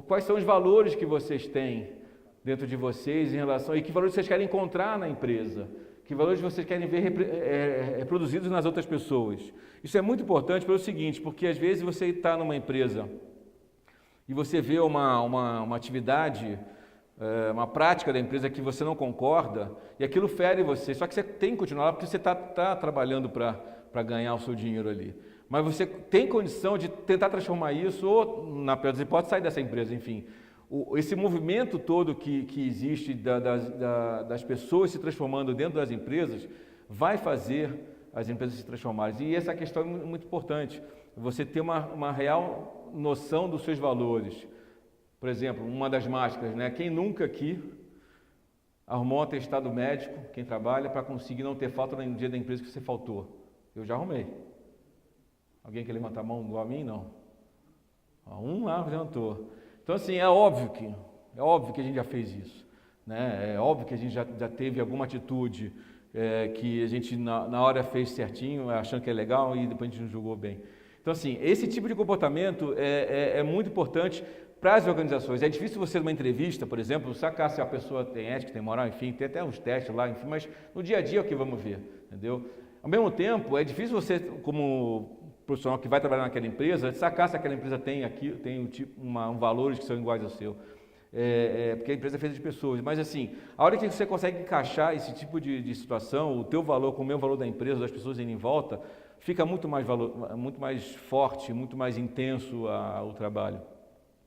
Quais são os valores que vocês têm dentro de vocês em relação... E que valores vocês querem encontrar na empresa? Que valores vocês querem ver reproduzidos nas outras pessoas? Isso é muito importante pelo seguinte, porque às vezes você está numa empresa e você vê uma atividade... uma prática da empresa que você não concorda e aquilo fere você, só que você tem que continuar lá porque você está trabalhando para ganhar o seu dinheiro ali, mas você tem condição de tentar transformar isso ou, na pior das hipóteses, sair dessa empresa, enfim. Esse movimento todo que existe das pessoas se transformando dentro das empresas vai fazer as empresas se transformarem, e essa questão é muito importante, você ter uma real noção dos seus valores. Por exemplo, uma das máscaras, né? Quem nunca aqui arrumou um atestado médico, quem trabalha, para conseguir não ter falta no dia da empresa que você faltou? Eu já arrumei. Alguém quer levantar a mão igual a mim? Não. Um lá levantou. Então, assim, é óbvio que a gente já fez isso. Né? É óbvio que a gente já teve alguma atitude que a gente na hora fez certinho, achando que é legal e depois a gente não julgou bem. Então, assim, esse tipo de comportamento é muito importante para as organizações. É difícil você, numa entrevista, por exemplo, sacar se a pessoa tem ética, tem moral, enfim, tem até uns testes lá, enfim, mas no dia a dia é o que vamos ver, entendeu? Ao mesmo tempo, é difícil você, como profissional que vai trabalhar naquela empresa, sacar se aquela empresa tem valores que são iguais ao seu. Porque a empresa é feita de pessoas. Mas, assim, a hora que você consegue encaixar esse tipo de situação, o teu valor com o meu valor da empresa, das pessoas indo em volta, fica muito mais forte, muito mais intenso o trabalho.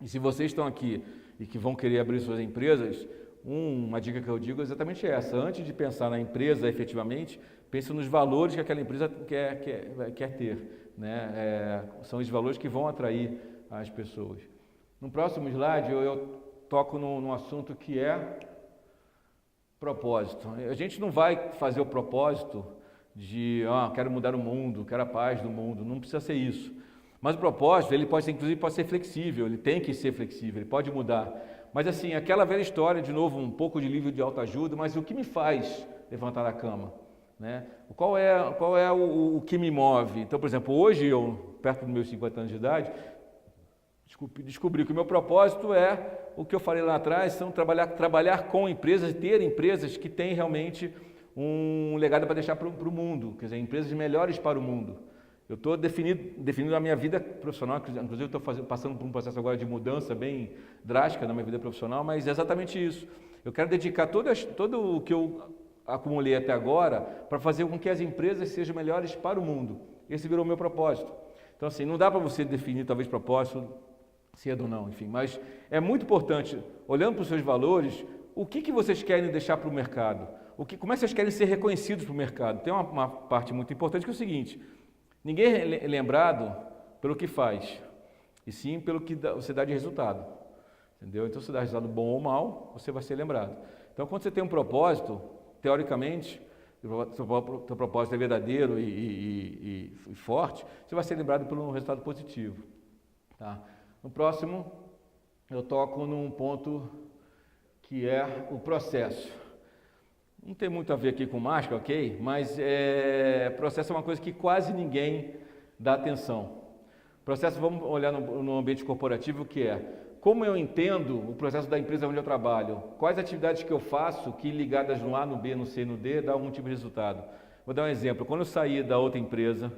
E se vocês estão aqui e que vão querer abrir suas empresas, uma dica que eu digo é exatamente essa. Antes de pensar na empresa efetivamente, pense nos valores que aquela empresa quer ter. Né? São os valores que vão atrair as pessoas. No próximo slide, eu toco num assunto que é propósito. A gente não vai fazer o propósito de quero mudar o mundo, quero a paz do mundo. Não precisa ser isso. Mas o propósito, ele pode ser flexível, ele tem que ser flexível, ele pode mudar. Mas assim, aquela velha história, de novo, um pouco de livro de autoajuda, mas o que me faz levantar da cama? Né? Qual é o que me move? Então, por exemplo, hoje eu, perto dos meus 50 anos de idade, descobri que o meu propósito é o que eu falei lá atrás, são trabalhar com empresas, ter empresas que têm realmente um legado para deixar para o mundo, quer dizer, empresas melhores para o mundo. Eu estou definindo a minha vida profissional, inclusive eu estou passando por um processo agora de mudança bem drástica na minha vida profissional, mas é exatamente isso. Eu quero dedicar todo o que eu acumulei até agora para fazer com que as empresas sejam melhores para o mundo. Esse virou o meu propósito. Então, assim, não dá para você definir talvez propósito cedo ou não, enfim, mas é muito importante, olhando para os seus valores, o que vocês querem deixar para o mercado? Como é que vocês querem ser reconhecidos para o mercado? Tem uma parte muito importante que é o seguinte: ninguém é lembrado pelo que faz, e sim pelo que você dá de resultado. Entendeu? Então, se dá resultado bom ou mal, você vai ser lembrado. Então, quando você tem um propósito, teoricamente, o seu propósito é verdadeiro e forte, você vai ser lembrado por um resultado positivo. Tá? No próximo, eu toco num ponto que é o processo. não tem muito a ver aqui com máscara, ok? Mas processo é uma coisa que quase ninguém dá atenção. Processo, vamos olhar no ambiente corporativo, o que é? Como eu entendo o processo da empresa onde eu trabalho? Quais atividades que eu faço que ligadas no A, no B, no C, no D, dá algum tipo de resultado? Vou dar um exemplo. Quando eu saí da outra empresa,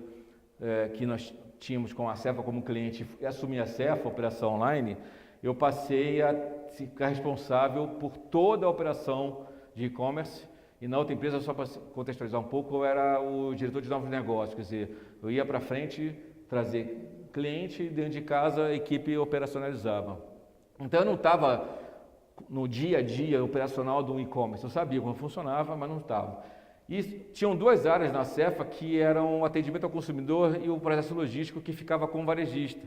que nós tínhamos com a Cefa como cliente, e assumi a Cefa, operação online, eu passei a ficar responsável por toda a operação de e-commerce. E na outra empresa, só para contextualizar um pouco, eu era o diretor de novos negócios, quer dizer, eu ia para frente trazer cliente, dentro de casa a equipe operacionalizava. Então eu não estava no dia a dia operacional do e-commerce, eu sabia como funcionava, mas não estava. E tinham duas áreas na Cefa que eram o atendimento ao consumidor e o processo logístico que ficava com o varejista.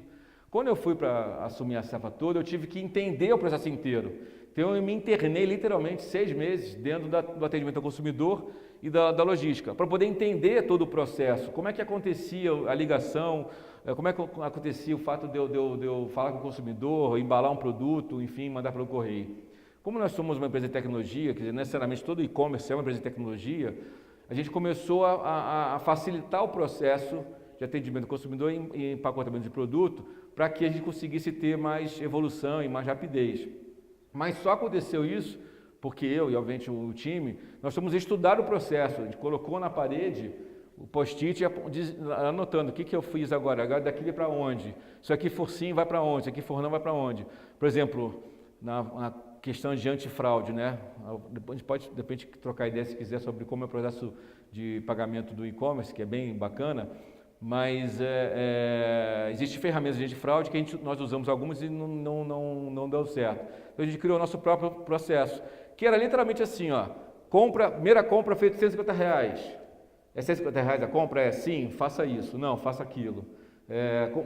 Quando eu fui para assumir a Cefa toda, eu tive que entender o processo inteiro. Então eu me internei literalmente 6 meses dentro do atendimento ao consumidor e da logística, para poder entender todo o processo, como é que acontecia a ligação, como é que acontecia o fato de eu falar com o consumidor, embalar um produto, enfim, mandar pelo correio. Como nós somos uma empresa de tecnologia, quer dizer, necessariamente todo e-commerce é uma empresa de tecnologia, a gente começou a facilitar o processo de atendimento ao consumidor e empacotamento de produto, para que a gente conseguisse ter mais evolução e mais rapidez. Mas só aconteceu isso porque eu e, obviamente, o time, nós fomos estudar o processo. A gente colocou na parede o post-it anotando o que eu fiz agora daqui vai para onde, se aqui for sim vai para onde, se aqui for não vai para onde. Por exemplo, na questão de antifraude, né? A gente pode, de repente, trocar ideia se quiser sobre como é o processo de pagamento do e-commerce, que é bem bacana, mas existem ferramentas de antifraude que nós usamos algumas e não deu certo. Então a gente criou o nosso próprio processo, que era literalmente assim, ó, primeira compra feita R$150. É R$150 a compra? Sim, faça isso. Não, faça aquilo.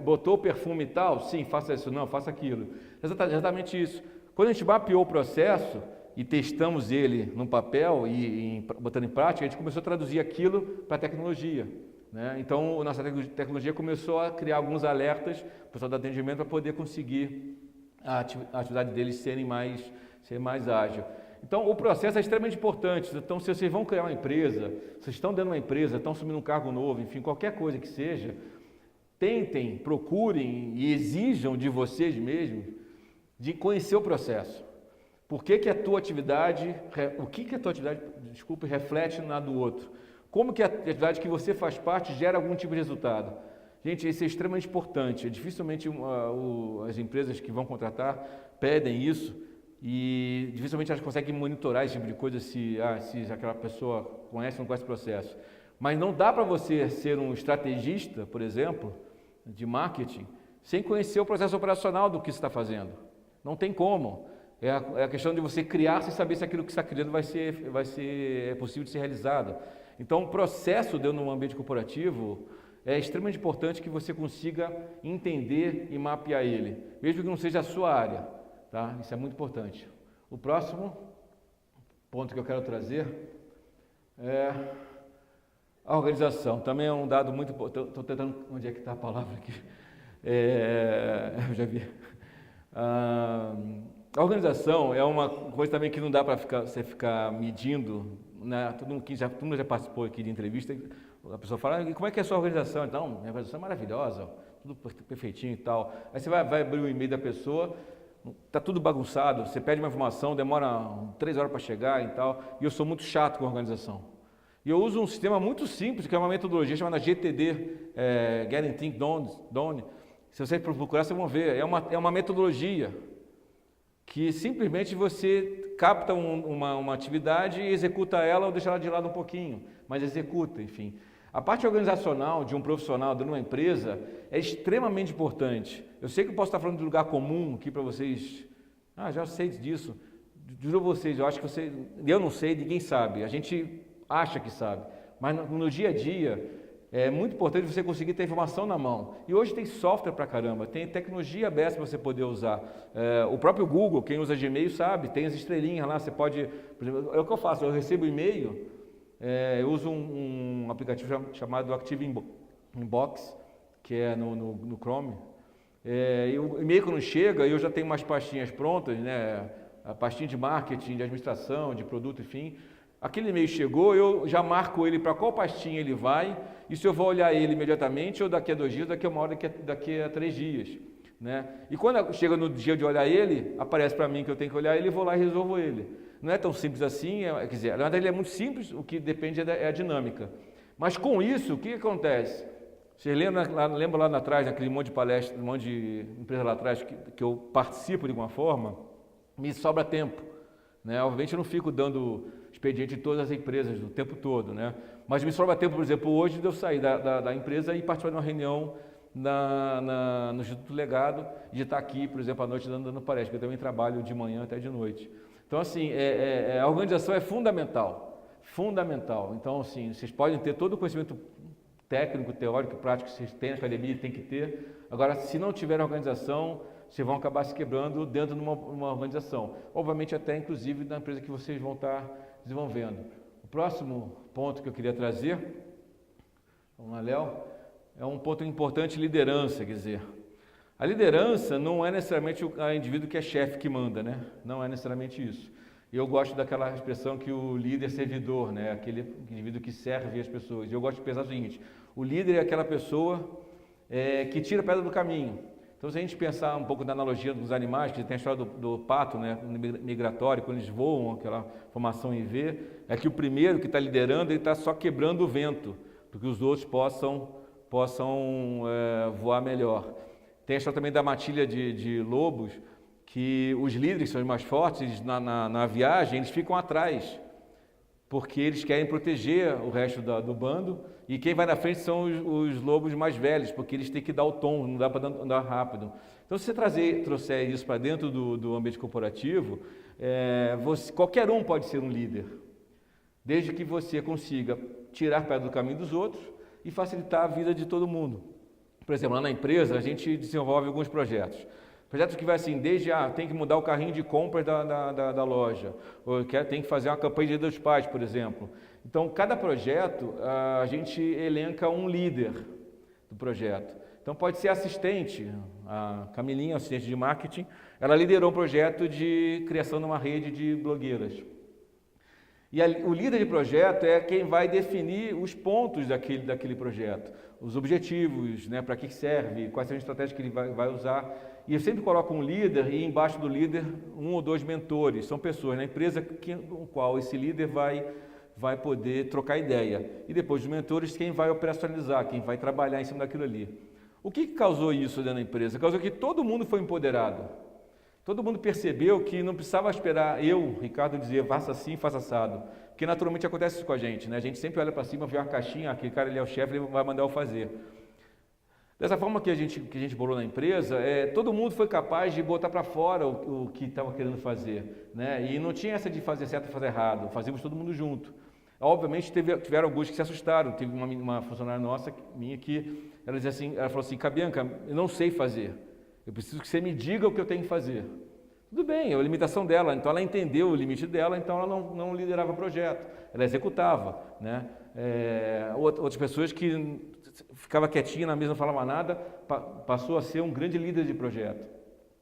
Botou perfume e tal? Sim, faça isso. Não, faça aquilo. Exatamente isso. Quando a gente mapeou o processo e testamos ele no papel e botando em prática, a gente começou a traduzir aquilo para a tecnologia. Né? Então, a nossa tecnologia começou a criar alguns alertas para o pessoal do atendimento para poder conseguir a atividade deles ser mais ágil. Então, o processo é extremamente importante. Então, se vocês vão criar uma empresa, vocês estão dentro de uma empresa, estão assumindo um cargo novo, enfim, qualquer coisa que seja, tentem, procurem e exijam de vocês mesmos de conhecer o processo. Por que a tua atividade, reflete na do outro? Como que a atividade que você faz parte gera algum tipo de resultado? Gente, isso é extremamente importante. Dificilmente as empresas que vão contratar pedem isso e dificilmente elas conseguem monitorar esse tipo de coisa se aquela pessoa conhece ou não conhece o processo. Mas não dá para você ser um estrategista, por exemplo, de marketing, sem conhecer o processo operacional do que você está fazendo. Não tem como. É a questão de você criar sem saber se aquilo que você está criando é possível de ser realizado. Então, o processo dentro de um ambiente corporativo é extremamente importante que você consiga entender e mapear ele, mesmo que não seja a sua área. Tá? Isso é muito importante. O próximo ponto que eu quero trazer é a organização. Também é um dado muito importante. Estou tentando... Onde é que está a palavra aqui? Eu já vi. A organização é uma coisa também que não dá para você ficar medindo, né? Todo mundo já participou aqui de entrevista, a pessoa fala, como é que é a sua organização? Então, minha organização é maravilhosa, tudo perfeitinho e tal. Aí você vai abrir o e-mail da pessoa, está tudo bagunçado, você pede uma informação, demora 3 horas para chegar e tal, e eu sou muito chato com a organização. E eu uso um sistema muito simples, que é uma metodologia chamada GTD, Getting Things Done. Se vocês procurar, vocês vão ver, é uma metodologia que simplesmente você capta uma atividade e executa ela ou deixa ela de lado um pouquinho, mas executa, enfim. A parte organizacional de um profissional de uma empresa é extremamente importante. Eu sei que eu posso estar falando de lugar comum aqui para vocês. Já sei disso. Juro a vocês, eu não sei, ninguém sabe. A gente acha que sabe, mas no dia a dia é muito importante você conseguir ter informação na mão. E hoje tem software pra caramba, tem tecnologia aberta para você poder usar. O próprio Google, quem usa Gmail sabe, tem as estrelinhas lá, você pode... Por exemplo, é o que eu faço, eu recebo e-mail, eu uso um aplicativo chamado Active Inbox, que é no Chrome. E o e-mail quando chega, eu já tenho umas pastinhas prontas, né? A pastinha de marketing, de administração, de produto, enfim. Aquele e-mail chegou, eu já marco ele para qual pastinha ele vai, e se eu vou olhar ele imediatamente, ou daqui a 2 dias, daqui a 1 hora, daqui a 3 dias. Né? E quando chega no dia de olhar ele, aparece para mim que eu tenho que olhar ele e vou lá e resolvo ele. Não é tão simples assim, quer dizer, na verdade ele é muito simples, o que depende é a dinâmica. Mas com isso, o que acontece? Vocês lembram lá atrás, naquele monte de palestra, um monte de empresa lá atrás que eu participo de alguma forma, me sobra tempo. Né? Obviamente eu não fico dando expediente em todas as empresas o tempo todo, né? Mas me sobra tempo, por exemplo, hoje de eu sair da empresa e participar de uma reunião no Instituto Legado, de estar aqui, por exemplo, à noite dando palestra, porque eu também trabalho de manhã até de noite. Então, assim, a organização é fundamental. Então, assim, vocês podem ter todo o conhecimento técnico, teórico e prático que vocês têm na academia, tem que ter. Agora, se não tiver organização, vocês vão acabar se quebrando dentro de uma organização. Obviamente, até inclusive na empresa que vocês vão estar desenvolvendo. O próximo ponto que eu queria trazer, vamos lá, Léo, é um ponto importante, liderança, quer dizer. A liderança não é necessariamente o indivíduo que é chefe que manda, né? Não é necessariamente isso. Eu gosto daquela expressão que o líder servidor, né? Aquele indivíduo que serve as pessoas. Eu gosto de pensar o seguinte: o líder é aquela pessoa que tira a pedra do caminho. Então, se a gente pensar um pouco da analogia dos animais, que tem a história do pato, né, migratório, quando eles voam, aquela formação em V, é que o primeiro que está liderando, ele está só quebrando o vento, para que os outros possam voar melhor. Tem a história também da matilha de lobos, que os líderes, que são os mais fortes, na viagem, eles ficam atrás, porque eles querem proteger o resto do bando, e quem vai na frente são os lobos mais velhos, porque eles têm que dar o tom, não dá para andar rápido. Então, se você trouxer isso para dentro do ambiente corporativo, qualquer um pode ser um líder, desde que você consiga tirar pedra do caminho dos outros e facilitar a vida de todo mundo. Por exemplo, lá na empresa, a gente desenvolve alguns projetos. Projetos que vai assim, desde tem que mudar o carrinho de compras da loja, ou tem que fazer uma campanha de Dia dos Pais, por exemplo. Então, cada projeto, a gente elenca um líder do projeto. Então, pode ser assistente, a Camilinha, assistente de marketing, ela liderou um projeto de criação de uma rede de blogueiras. E o líder de projeto é quem vai definir os pontos daquele projeto, os objetivos, né, para que serve, quais são as estratégias que ele vai usar. E eu sempre coloco um líder e embaixo do líder 1 ou 2 mentores, são pessoas na empresa com qual esse líder vai poder trocar ideia. E depois dos mentores, quem vai operacionalizar, quem vai trabalhar em cima daquilo ali. O que causou isso dentro da empresa? Causou que todo mundo foi empoderado. Todo mundo percebeu que não precisava esperar Ricardo, dizer faça assim, faça assado. Porque naturalmente acontece isso com a gente, né? A gente sempre olha para cima, vê uma caixinha, aquele cara ele é o chefe, ele vai mandar eu fazer. Dessa forma que a gente bolou na empresa, todo mundo foi capaz de botar para fora o que estava querendo fazer. Né? E não tinha essa de fazer certo e fazer errado, fazíamos todo mundo junto. Obviamente tiveram alguns que se assustaram. Teve uma funcionária nossa, minha, que ela falou assim, Cabianca, eu não sei fazer. Eu preciso que você me diga o que eu tenho que fazer. Tudo bem, é a limitação dela. Então ela entendeu o limite dela, então ela não liderava o projeto, ela executava. Né? Outras pessoas que ficava quietinha na mesa, não falava nada, passou a ser um grande líder de projeto.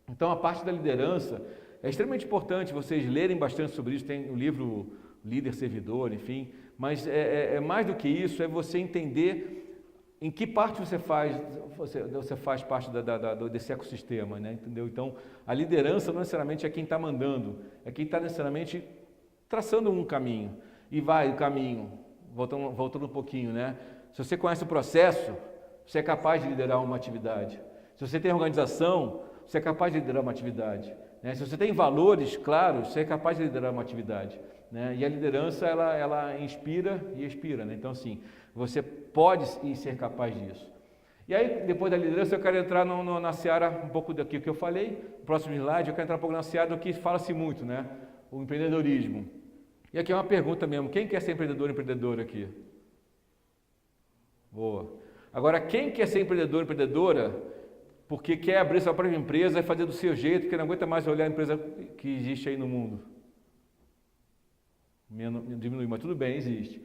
Então a parte da liderança é extremamente importante vocês lerem bastante sobre isso. Tem o livro Líder Servidor, enfim, mas mais do que isso, é você entender em que parte você faz parte desse ecossistema, né? Entendeu? Então, a liderança não necessariamente é quem está mandando, é quem está necessariamente traçando um caminho. E vai o caminho, voltando um pouquinho, né? Se você conhece o processo, você é capaz de liderar uma atividade. Se você tem organização, você é capaz de liderar uma atividade. Né? Se você tem valores claros, você é capaz de liderar uma atividade. Né? E a liderança, ela inspira e expira. Né? Então, assim, você pode ser capaz disso. E aí, depois da liderança, eu quero entrar na seara, um pouco daqui que eu falei, no próximo slide, eu quero entrar um pouco na seara do que fala-se muito, né? O empreendedorismo. E aqui é uma pergunta mesmo, quem quer ser empreendedor aqui? Boa. Agora, quem quer ser empreendedora, porque quer abrir sua própria empresa e fazer do seu jeito, porque não aguenta mais olhar a empresa que existe aí no mundo? Diminui, mas tudo bem, existe.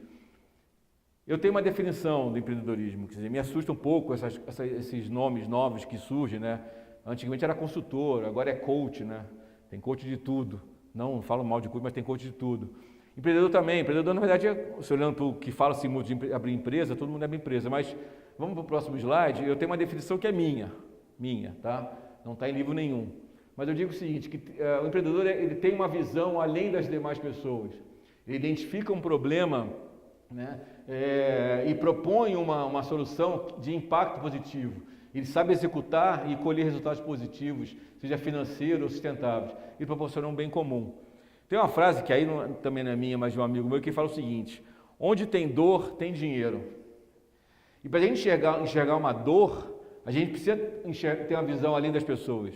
Eu tenho uma definição do empreendedorismo, quer dizer, me assusta um pouco esses nomes novos que surgem, né? Antigamente era consultor, agora é coach, né? Tem coach de tudo. Não falo mal de coach, mas tem coach de tudo. Empreendedor também, empreendedor na verdade, se olhando para o que fala-se muito de abrir empresa, todo mundo abre empresa, mas vamos para o próximo slide, eu tenho uma definição que é minha, tá? Não está em livro nenhum. Mas eu digo o seguinte, que o empreendedor ele tem uma visão além das demais pessoas. Ele identifica um problema, né, e propõe uma solução de impacto positivo. Ele sabe executar e colher resultados positivos, seja financeiros ou sustentáveis. Ele proporciona um bem comum. Tem uma frase que aí também não é minha, mas de um amigo meu, que fala o seguinte: onde tem dor, tem dinheiro. E para a gente enxergar uma dor, a gente precisa ter uma visão além das pessoas.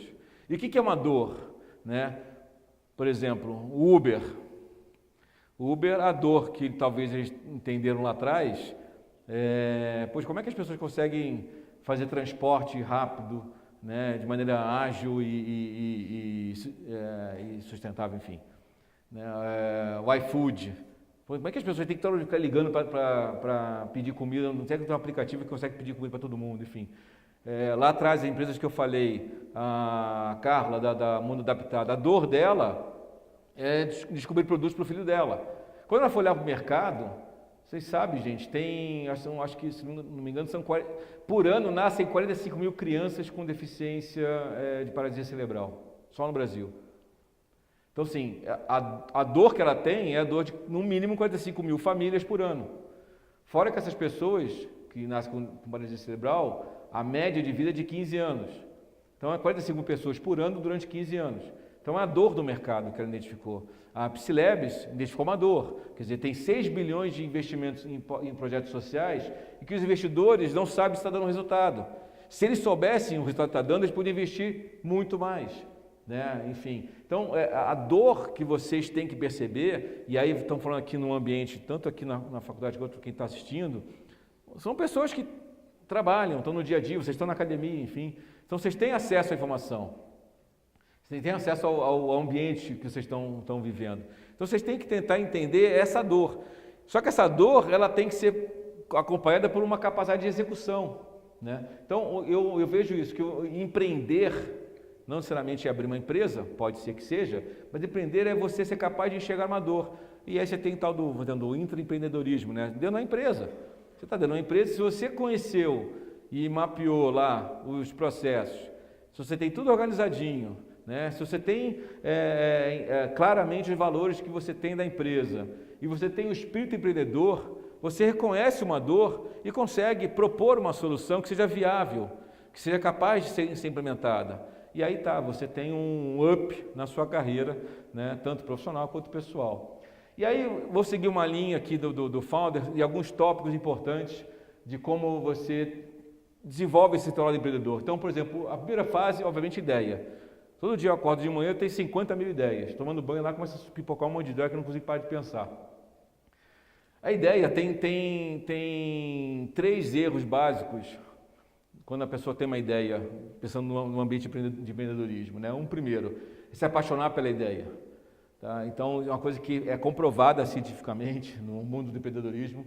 E o que é uma dor? Né? Por exemplo, o Uber. O Uber, a dor que talvez eles entenderam lá atrás, pois como é que as pessoas conseguem fazer transporte rápido, né, de maneira ágil e sustentável, enfim. Né, o iFood. Como é que as pessoas têm que ficar ligando para pedir comida? Não tem que ter um aplicativo que consegue pedir comida para todo mundo, enfim. Lá atrás, as empresas que eu falei, a Carla, da Mundo Adaptado, a dor dela é descobrir produtos para o filho dela. Quando ela for olhar para o mercado, vocês sabem, gente, acho que, se não me engano, por ano nascem 45 mil crianças com deficiência de paralisia cerebral, só no Brasil. Então, assim, a dor que ela tem é a dor de, no mínimo, 45 mil famílias por ano. Fora que essas pessoas que nascem com paralisia cerebral, a média de vida é de 15 anos. Então, é 45 mil pessoas por ano durante 15 anos. Então, é a dor do mercado que ela identificou. A Psylabs identificou uma dor. Quer dizer, tem 6 bilhões de investimentos em projetos sociais e que os investidores não sabem se está dando resultado. Se eles soubessem o resultado que está dando, eles poderiam investir muito mais. Né? Enfim, então a dor que vocês têm que perceber, e aí estão falando aqui no ambiente, tanto aqui na faculdade quanto quem está assistindo, são pessoas que trabalham, estão no dia a dia, vocês estão na academia, enfim. Então vocês têm acesso à informação. Vocês têm acesso ao ambiente que vocês estão vivendo. Então vocês têm que tentar entender essa dor. Só que essa dor ela tem que ser acompanhada por uma capacidade de execução. Né? Então eu vejo isso, que empreender não necessariamente é abrir uma empresa, pode ser que seja, mas empreender é você ser capaz de enxergar uma dor. E aí você tem tal do intraempreendedorismo, né? Dentro da empresa. Você está dentro da empresa, se você conheceu e mapeou lá os processos, se você tem tudo organizadinho, né? Se você tem claramente os valores que você tem da empresa e você tem o espírito empreendedor, você reconhece uma dor e consegue propor uma solução que seja viável, que seja capaz de ser implementada. E aí você tem um up na sua carreira, né? Tanto profissional quanto pessoal. E aí vou seguir uma linha aqui do Founder e alguns tópicos importantes de como você desenvolve esse trabalho de empreendedor. Então, por exemplo, a primeira fase, obviamente, ideia. Todo dia eu acordo de manhã, eu tenho 50 mil ideias. Tomando banho lá, começa a pipocar um monte de ideia que eu não consigo parar de pensar. A ideia tem 3 erros básicos quando a pessoa tem uma ideia, pensando no ambiente de empreendedorismo. Né? Primeiro, é se apaixonar pela ideia. Tá? Então, é uma coisa que é comprovada cientificamente no mundo do empreendedorismo.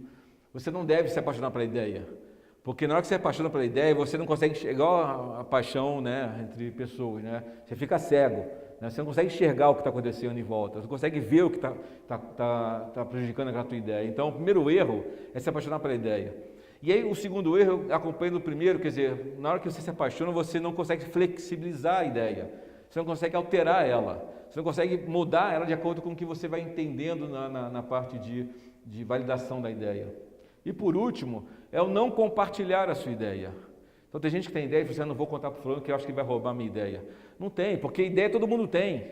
Você não deve se apaixonar pela ideia. Porque na hora que você se apaixona pela ideia, você não consegue enxergar a paixão, né, entre pessoas. Né? Você fica cego. Né? Você não consegue enxergar o que está acontecendo em volta. Você não consegue ver o que está prejudicando aquela tua ideia. Então, o primeiro erro é se apaixonar pela ideia. E aí o segundo erro, eu acompanho do primeiro, quer dizer, na hora que você se apaixona, você não consegue flexibilizar a ideia. Você não consegue alterar ela. Você não consegue mudar ela de acordo com o que você vai entendendo na parte de validação da ideia. E por último, é o não compartilhar a sua ideia. Então tem gente que tem ideia e fala assim, não vou contar para o fulano que eu acho que ele vai roubar a minha ideia. Não tem, porque ideia todo mundo tem.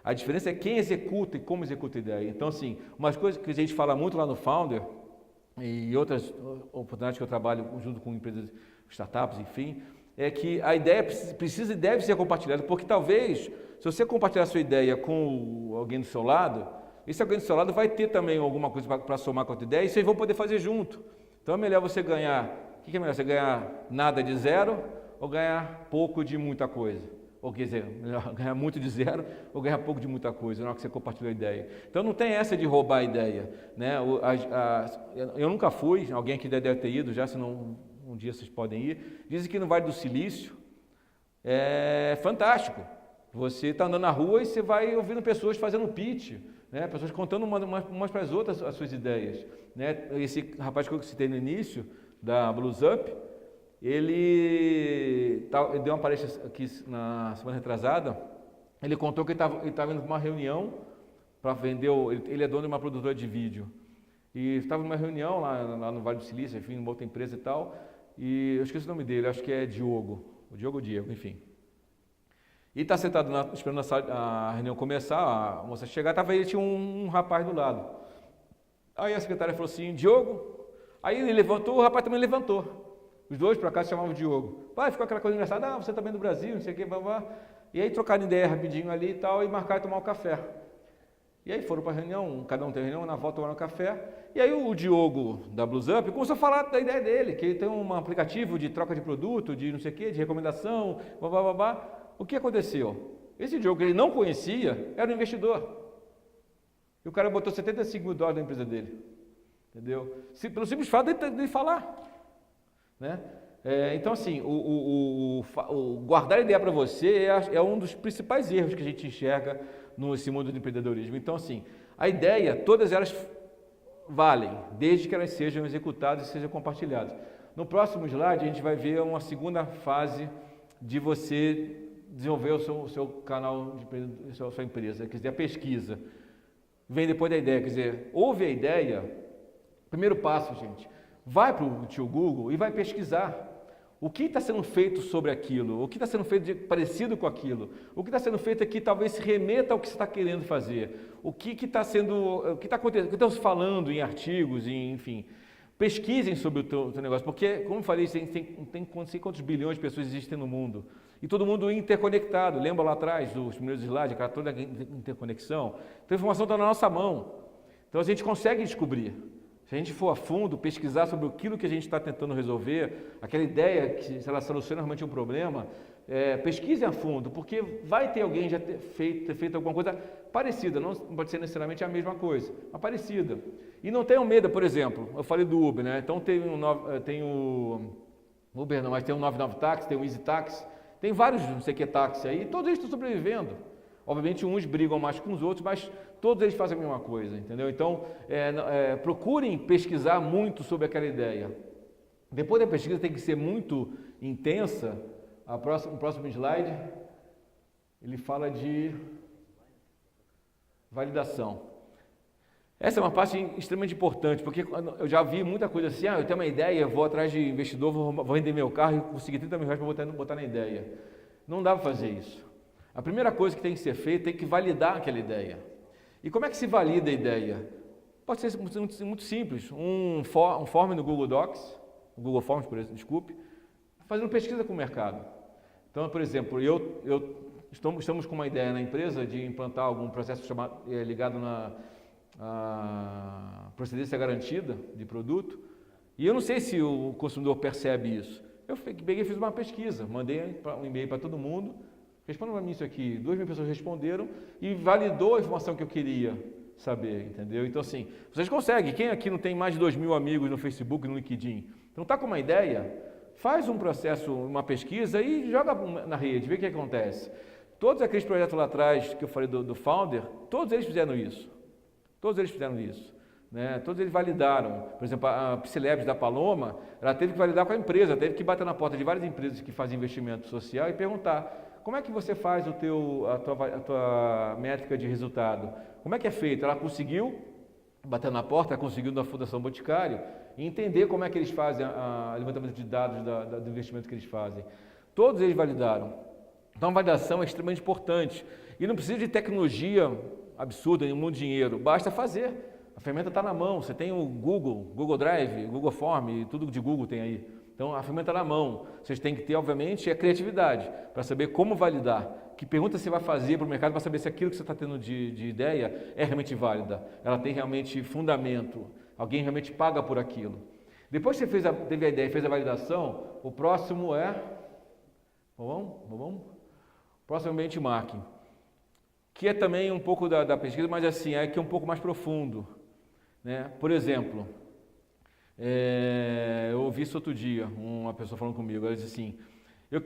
A diferença é quem executa e como executa a ideia. Então assim, umas coisas que a gente fala muito lá no Founder, e outras oportunidades que eu trabalho junto com empresas, startups, enfim, é que a ideia precisa e deve ser compartilhada, porque talvez, se você compartilhar a sua ideia com alguém do seu lado, esse alguém do seu lado vai ter também alguma coisa para somar com a tua ideia e vocês vão poder fazer junto. Então é melhor você ganhar, o que é melhor? Você ganhar nada de zero ou ganhar pouco de muita coisa? Ou quer dizer, melhor ganhar muito de zero ou ganhar pouco de muita coisa, na hora que você compartilha a ideia. Então não tem essa de roubar a ideia. Né? Eu nunca fui, alguém aqui deve ter ido já, senão um dia vocês podem ir. Dizem que no Vale do Silício é fantástico. Você está andando na rua e você vai ouvindo pessoas fazendo pitch, né? Pessoas contando umas para as outras as suas ideias, né? Esse rapaz que eu citei no início, da Blues Up, ele deu uma palestra aqui na semana retrasada, ele contou que ele estava indo para uma reunião para vender, ele é dono de uma produtora de vídeo, e estava numa reunião lá no Vale do Silício, enfim, numa outra empresa e tal, e eu esqueci o nome dele, acho que é Diego, enfim. E está sentado esperando a reunião começar, a moça chegar, ele tinha um rapaz do lado. Aí a secretária falou assim, Diogo, aí ele levantou, o rapaz também levantou. Os dois, por acaso, chamavam de Diogo. Ficou aquela coisa engraçada, você também é do Brasil, não sei o que, blá. E aí trocaram ideia rapidinho ali e tal, e marcaram tomar um café. E aí foram para a reunião, cada um tem reunião, na volta tomaram um café. E aí o Diogo, da Blues Up, começou a falar da ideia dele, que ele tem um aplicativo de troca de produto, de não sei o que, de recomendação, blá. O que aconteceu? Esse Diogo que ele não conhecia, era um investidor. E o cara botou $75 mil na empresa dele. Entendeu? Pelo simples fato de falar. Né? Então, assim, o guardar ideia para você é um dos principais erros que a gente enxerga nesse mundo do empreendedorismo. Então, assim, a ideia, todas elas valem, desde que elas sejam executadas e sejam compartilhadas. No próximo slide, a gente vai ver uma segunda fase de você desenvolver o seu canal, a sua empresa, quer dizer, a pesquisa. Vem depois da ideia, quer dizer, ouve a ideia, primeiro passo, gente, vai para o tio Google e vai pesquisar o que está sendo feito sobre aquilo, o que está sendo feito de parecido com aquilo, o que está sendo feito aqui talvez se remeta ao que você está querendo fazer, o que está acontecendo, o que estão falando em artigos, enfim. Pesquisem sobre o teu negócio, porque, como eu falei, tem quantos bilhões de pessoas existem no mundo, e todo mundo interconectado. Lembra lá atrás dos primeiros slides, aquela toda interconexão? Então a informação está na nossa mão, então a gente consegue descobrir. Se a gente for a fundo, pesquisar sobre aquilo que a gente está tentando resolver, aquela ideia que se ela soluciona realmente um problema, pesquise a fundo, porque vai ter alguém já ter feito alguma coisa parecida, não pode ser necessariamente a mesma coisa, mas parecida. E não tenham medo, por exemplo, eu falei do Uber, né? Então tem o Uber, não, mas tem o 99 Táxi, tem o Easy Táxi, tem vários não sei que táxi aí, todos eles estão sobrevivendo. Obviamente uns brigam mais com os outros, mas todos eles fazem a mesma coisa, entendeu? Então, procurem pesquisar muito sobre aquela ideia. Depois da pesquisa tem que ser muito intensa. O próximo slide, ele fala de validação. Essa é uma parte extremamente importante, porque eu já vi muita coisa assim, eu tenho uma ideia, vou atrás de investidor, vou vender meu carro e conseguir 30 mil reais para botar na ideia. Não dá para fazer isso. A primeira coisa que tem que ser feita tem que validar aquela ideia. E como é que se valida a ideia? Pode ser muito simples. Um form no Google Docs, Google Forms, por exemplo, desculpe, fazendo pesquisa com o mercado. Então, por exemplo, estamos com uma ideia na empresa de implantar algum processo ligado na procedência garantida de produto, e eu não sei se o consumidor percebe isso. Eu peguei e fiz uma pesquisa, mandei um e-mail para todo mundo, responda para mim isso aqui, 2.000 pessoas responderam e validou a informação que eu queria saber, entendeu? Então, assim, vocês conseguem. Quem aqui não tem mais de 2.000 amigos no Facebook, no LinkedIn? Então, está com uma ideia? Faz um processo, uma pesquisa e joga na rede, vê o que acontece. Todos aqueles projetos lá atrás que eu falei do Founder, todos eles fizeram isso. Todos eles fizeram isso. Né? Todos eles validaram. Por exemplo, a Psylabs da Paloma, ela teve que validar com a empresa, teve que bater na porta de várias empresas que fazem investimento social e perguntar: como é que você faz a tua métrica de resultado? Como é que é feito? Ela conseguiu bater na porta, ela conseguiu na Fundação Boticário e entender como é que eles fazem o levantamento de dados do investimento que eles fazem. Todos eles validaram. Então a validação é extremamente importante. E não precisa de tecnologia absurda, nem muito dinheiro, basta fazer. A ferramenta está na mão, você tem o Google Drive, Google Form, tudo de Google tem aí. Então a ferramenta está na mão, vocês têm que ter, obviamente, a criatividade para saber como validar. Que pergunta você vai fazer para o mercado para saber se aquilo que você está tendo de ideia é realmente válida, ela tem realmente fundamento, alguém realmente paga por aquilo. Depois que você teve a ideia e fez a validação, o próximo é... Vamos? O próximo é o benchmarking, que é também um pouco da pesquisa, mas assim, é que é um pouco mais profundo. Né? Por exemplo, eu ouvi isso outro dia, uma pessoa falando comigo, ela disse assim: eu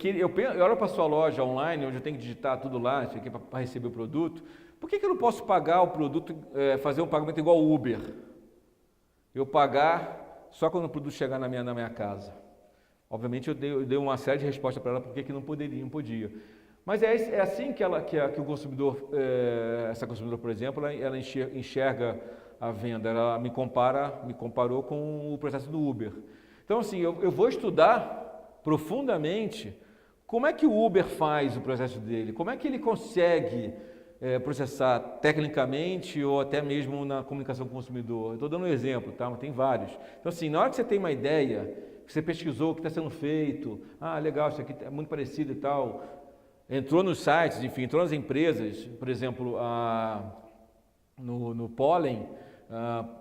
olho para a sua loja online, onde eu tenho que digitar tudo lá, para receber o produto, Por que eu não posso pagar o produto, fazer um pagamento igual o Uber? Eu pagar só quando o produto chegar na minha casa. Obviamente eu dei uma série de respostas para ela por que não podia. Mas é assim que o consumidor, essa consumidora, por exemplo, ela enxerga a venda. Ela me comparou com o processo do Uber. Então, assim, eu vou estudar profundamente como é que o Uber faz o processo dele, como é que ele consegue processar tecnicamente ou até mesmo na comunicação com o consumidor. Estou dando um exemplo, tá? Mas tem vários. Então, assim, na hora que você tem uma ideia, que você pesquisou o que está sendo feito, legal, isso aqui é muito parecido e tal, entrou nos sites, enfim, entrou nas empresas, por exemplo, no Pollen,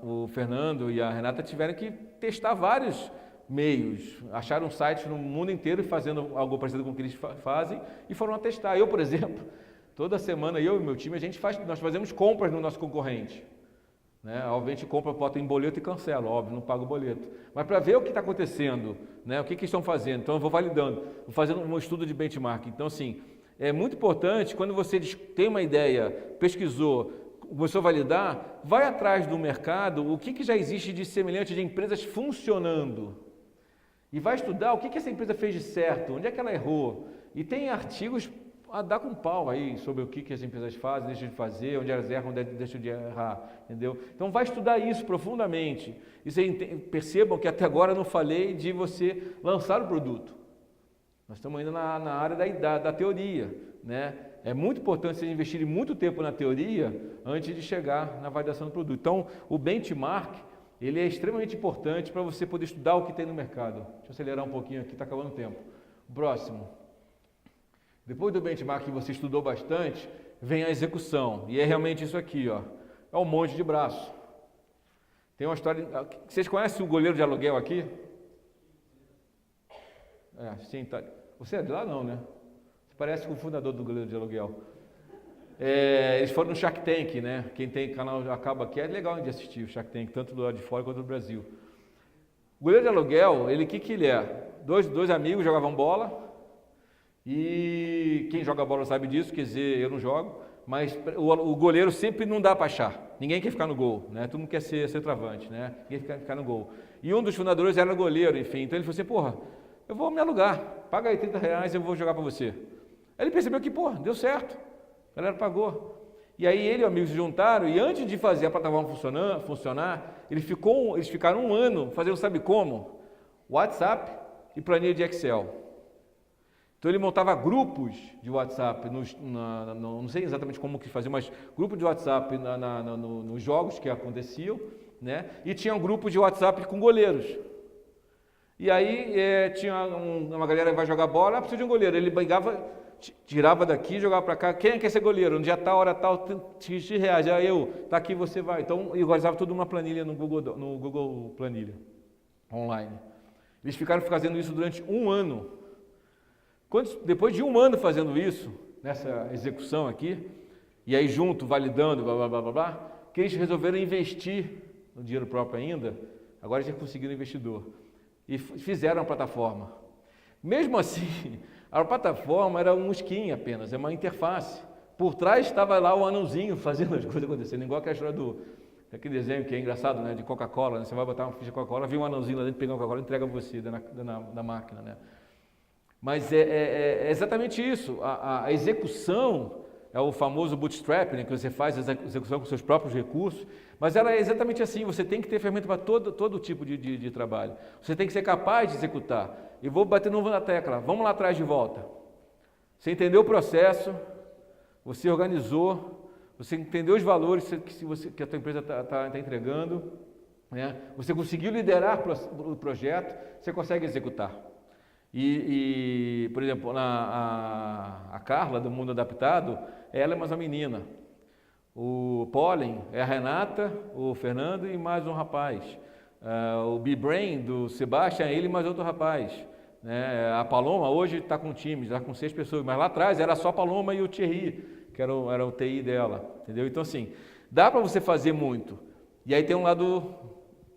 o Fernando e a Renata tiveram que testar vários meios, acharam sites no mundo inteiro fazendo algo parecido com o que eles fazem e foram a testar. Eu, por exemplo, toda semana eu e meu time, nós fazemos compras no nosso concorrente. Né? Obviamente compra, bota em boleto e cancela, óbvio, não paga o boleto. Mas para ver o que está acontecendo, né? O que estão fazendo, então eu vou validando, vou fazendo um estudo de benchmark. Então, assim, é muito importante, quando você tem uma ideia, pesquisou, começou a validar, vai atrás do mercado, o que já existe de semelhante de empresas funcionando. E vai estudar o que essa empresa fez de certo, onde é que ela errou. E tem artigos a dar com pau aí sobre o que as empresas fazem, deixam de fazer, onde elas erram, onde deixam de errar, entendeu? Então vai estudar isso profundamente. E vocês percebam que até agora eu não falei de você lançar o produto. Nós estamos ainda na área da teoria, né? É muito importante vocês investirem muito tempo na teoria antes de chegar na validação do produto. Então, o benchmark, ele é extremamente importante para você poder estudar o que tem no mercado. Deixa eu acelerar um pouquinho aqui, está acabando o tempo. Próximo. Depois do benchmark que você estudou bastante, vem a execução. E é realmente isso aqui, ó. É um monte de braço. Tem uma história... Vocês conhecem o goleiro de aluguel aqui? Sim, tá. Você é de lá não, né? Você parece com o fundador do goleiro de aluguel. Eles foram no Shark Tank, né? Quem tem canal acaba aqui, é legal de assistir o Shark Tank, tanto do lado de fora quanto do Brasil. O goleiro de aluguel, o que ele é? Dois amigos jogavam bola, e quem joga bola sabe disso, quer dizer, eu não jogo, mas o goleiro sempre não dá para achar. Ninguém quer ficar no gol, né? Todo mundo quer ser travante, né? Ninguém quer ficar no gol. E um dos fundadores era goleiro, enfim. Então ele falou assim, porra, eu vou me alugar, paga aí R$30 e eu vou jogar para você. Aí ele percebeu que, deu certo, a galera pagou. E aí ele e o amigo se juntaram e antes de fazer a plataforma funcionar, eles ficaram um ano fazendo, sabe como? WhatsApp e planilha de Excel. Então ele montava grupos de WhatsApp, não sei exatamente como que fazia, mas grupos de WhatsApp nos jogos que aconteciam, né? E tinha um grupo de WhatsApp com goleiros. E aí tinha uma galera que vai jogar bola, precisa de um goleiro. Ele brigava, tirava daqui, jogava para cá. Quem quer ser goleiro? Um dia tal, hora tal, X reais. Aí tá aqui, você vai. Então, eu guardava tudo numa planilha no Google Planilha, online. Eles ficaram fazendo isso durante um ano. Depois de um ano fazendo isso, nessa execução aqui, e aí junto, validando, blá, blá, blá, blá, blá, que eles resolveram investir no dinheiro próprio ainda, agora já conseguiram investidor. E fizeram a plataforma. Mesmo assim, a plataforma era um skin apenas, é uma interface. Por trás estava lá o anãozinho fazendo as coisas acontecerem, igual aquela história daquele desenho que é engraçado, né, de Coca-Cola, né? Você vai botar uma ficha de Coca-Cola, vem um anãozinho lá dentro, pega uma Coca-Cola e entrega para você da máquina, né? Mas é exatamente isso, a execução é o famoso bootstrap, né, que você faz a execução com seus próprios recursos, mas ela é exatamente assim, você tem que ter ferramenta para todo tipo de trabalho, você tem que ser capaz de executar. E vou bater novo na tecla, vamos lá atrás de volta. Você entendeu o processo, você organizou, você entendeu os valores que a tua empresa está entregando, né? Você conseguiu liderar o projeto, você consegue executar. E por exemplo, a Carla, do Mundo Adaptado, ela é mais uma menina. O Pollen é a Renata, o Fernando e mais um rapaz. O B-Brain, do Sebastian, ele e mais outro rapaz. A Paloma hoje está com um time, está com 6 pessoas, mas lá atrás era só a Paloma e o Thierry, que era o TI dela. Entendeu? Então assim, dá para você fazer muito. E aí tem um lado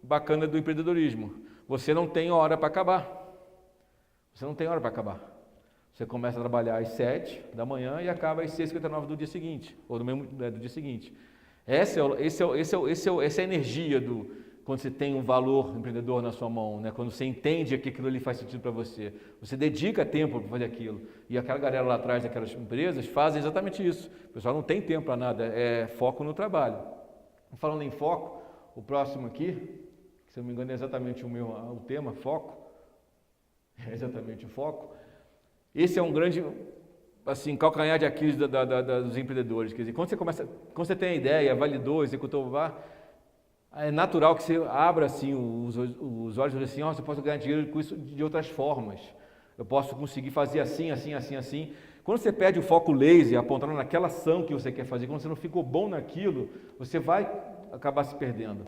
bacana do empreendedorismo. Você não tem hora para acabar. Você não tem hora para acabar. Você começa a trabalhar às 7 da manhã e acaba às 6h59 do dia seguinte, ou do dia seguinte. Essa é a energia quando você tem um valor empreendedor na sua mão, né? Quando você entende que aquilo ali faz sentido para você. Você dedica tempo para fazer aquilo. E aquela galera lá atrás daquelas empresas fazem exatamente isso. O pessoal não tem tempo para nada, é foco no trabalho. Falando em foco, o próximo aqui, que se eu não me engano é exatamente o tema, foco. É exatamente o foco. Esse é um grande, assim, calcanhar de Aquiles dos empreendedores. Quer dizer, quando você tem a ideia, validou, executou, é natural que você abra assim os olhos e diga assim, você pode ganhar dinheiro com isso de outras formas. Eu posso conseguir fazer assim, assim, assim, assim. Quando você perde o foco laser, apontando naquela ação que você quer fazer, quando você não ficou bom naquilo, você vai acabar se perdendo.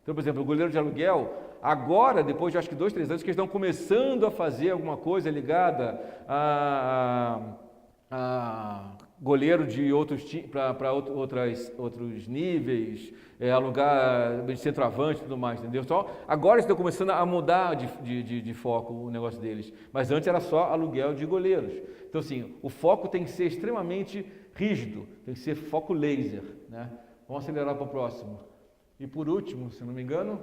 Então, por exemplo, o goleiro de aluguel, agora, depois de acho que 2, 3 anos, que eles estão começando a fazer alguma coisa ligada a goleiro de para outros níveis, alugar de centroavante e tudo mais, entendeu? Só agora eles estão começando a mudar de foco o negócio deles, mas antes era só aluguel de goleiros. Então, assim, o foco tem que ser extremamente rígido, tem que ser foco laser, né? Vamos acelerar para o próximo. E por último, se não me engano,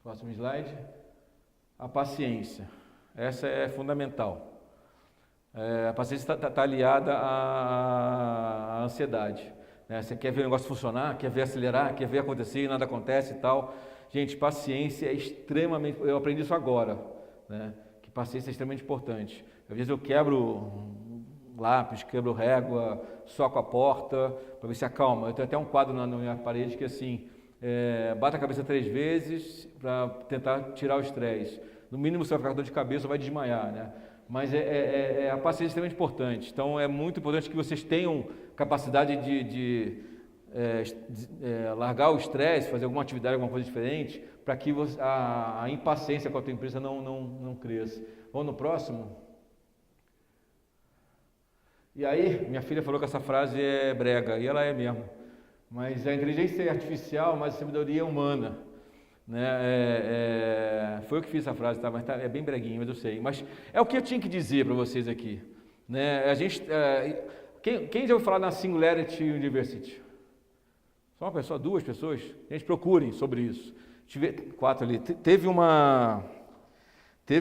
próximo slide, a paciência. Essa é fundamental. A paciência está aliada à ansiedade. Né? Você quer ver o negócio funcionar, quer ver acelerar, quer ver acontecer e nada acontece e tal. Gente, paciência é extremamente... Eu aprendi isso agora, né? Que paciência é extremamente importante. Às vezes eu quebro lápis, quebro régua, soco a porta para ver se acalma. Eu tenho até um quadro na minha parede que assim... bata a cabeça 3 vezes para tentar tirar o estresse. No mínimo você vai ficar com dor de cabeça ou vai desmaiar, né? Mas a paciência é extremamente importante. Então é muito importante que vocês tenham capacidade de largar o estresse, fazer alguma atividade, alguma coisa diferente, para que a impaciência com a tua empresa não cresça. Vamos no próximo? E aí, minha filha falou que essa frase é brega, e ela é mesmo. Mas a inteligência é artificial, mas a sabedoria é humana. Né? Foi eu que fiz essa frase, tá? Mas é bem breguinho, mas eu sei. Mas é o que eu tinha que dizer para vocês aqui. Né? Quem já ouviu falar na Singularity University? Só uma pessoa, 2 pessoas? Gente, procurem sobre isso. 4 ali. Teve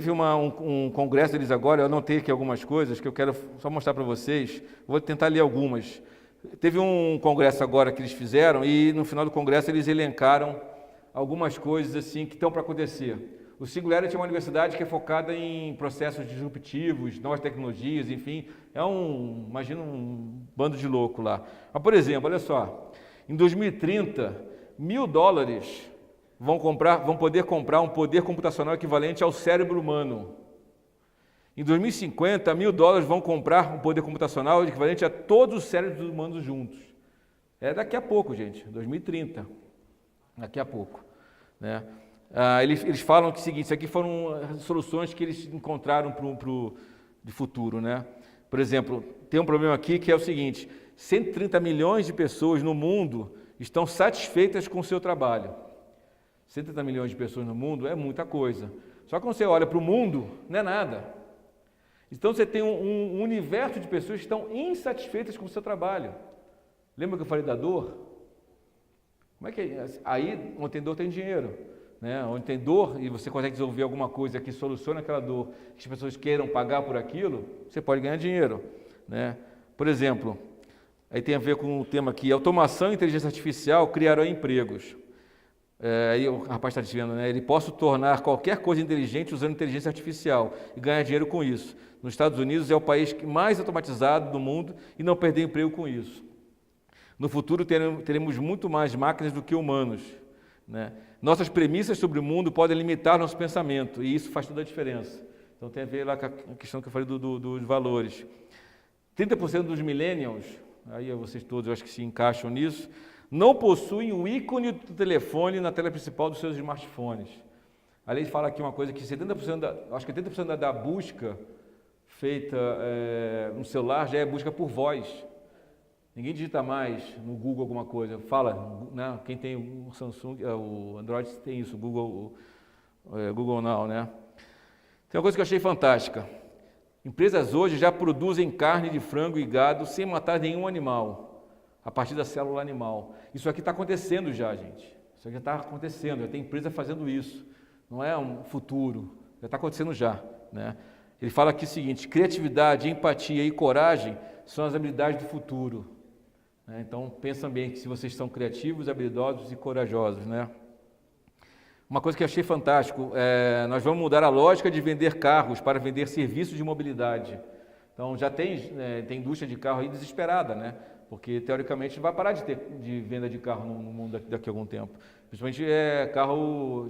um congresso deles agora, eu anotei aqui algumas coisas que eu quero só mostrar para vocês. Vou tentar ler algumas. Teve um congresso agora que eles fizeram e no final do congresso eles elencaram algumas coisas assim que estão para acontecer. O Singularity é uma universidade que é focada em processos disruptivos, novas tecnologias, enfim, imagina um bando de louco lá. Mas, por exemplo, olha só, em 2030, $1.000 vão poder comprar um poder computacional equivalente ao cérebro humano. Em 2050, $1.000 vão comprar um poder computacional equivalente a todos os cérebros humanos juntos. É daqui a pouco, gente, 2030. Daqui a pouco. Né? Eles falam que isso aqui foram soluções que eles encontraram de futuro. Né? Por exemplo, tem um problema aqui que é o seguinte, 130 milhões de pessoas no mundo estão satisfeitas com o seu trabalho. 130 milhões de pessoas no mundo é muita coisa. Só que quando você olha para o mundo, não é nada. Então você tem um universo de pessoas que estão insatisfeitas com o seu trabalho. Lembra que eu falei da dor? Como é que é? Aí, onde tem dor, tem dinheiro. Né? Onde tem dor e você consegue desenvolver alguma coisa que solucione aquela dor, que as pessoas queiram pagar por aquilo, você pode ganhar dinheiro. Né? Por exemplo, aí tem a ver com o tema aqui, automação e inteligência artificial criarão empregos. Aí o rapaz está dizendo, né? Ele posso tornar qualquer coisa inteligente usando inteligência artificial e ganhar dinheiro com isso. Nos Estados Unidos é o país mais automatizado do mundo e não perder emprego com isso. No futuro teremos muito mais máquinas do que humanos. Né? Nossas premissas sobre o mundo podem limitar nosso pensamento e isso faz toda a diferença. Então tem a ver lá com a questão que eu falei dos valores. 30% dos millennials, aí vocês todos eu acho que se encaixam nisso, não possuem o ícone do telefone na tela principal dos seus smartphones. A lei fala aqui uma coisa que 80% da busca feita no celular já é busca por voz. Ninguém digita mais no Google alguma coisa. Fala, né? Quem tem o Samsung, o Android tem isso, Google Now, né? Tem uma coisa que eu achei fantástica. Empresas hoje já produzem carne de frango e gado sem matar nenhum animal, a partir da célula animal. Isso aqui está acontecendo já, gente. Isso aqui está acontecendo, já tem empresa fazendo isso. Não é um futuro, já está acontecendo já, né? Ele fala aqui o seguinte: criatividade, empatia e coragem são as habilidades do futuro. Né? Então, pensa bem que se vocês são criativos, habilidosos e corajosos, né? Uma coisa que eu achei fantástico, nós vamos mudar a lógica de vender carros para vender serviços de mobilidade. Então, já tem indústria de carro aí desesperada, né? Porque, teoricamente, vai parar de venda de carro no mundo daqui a algum tempo. Principalmente carro...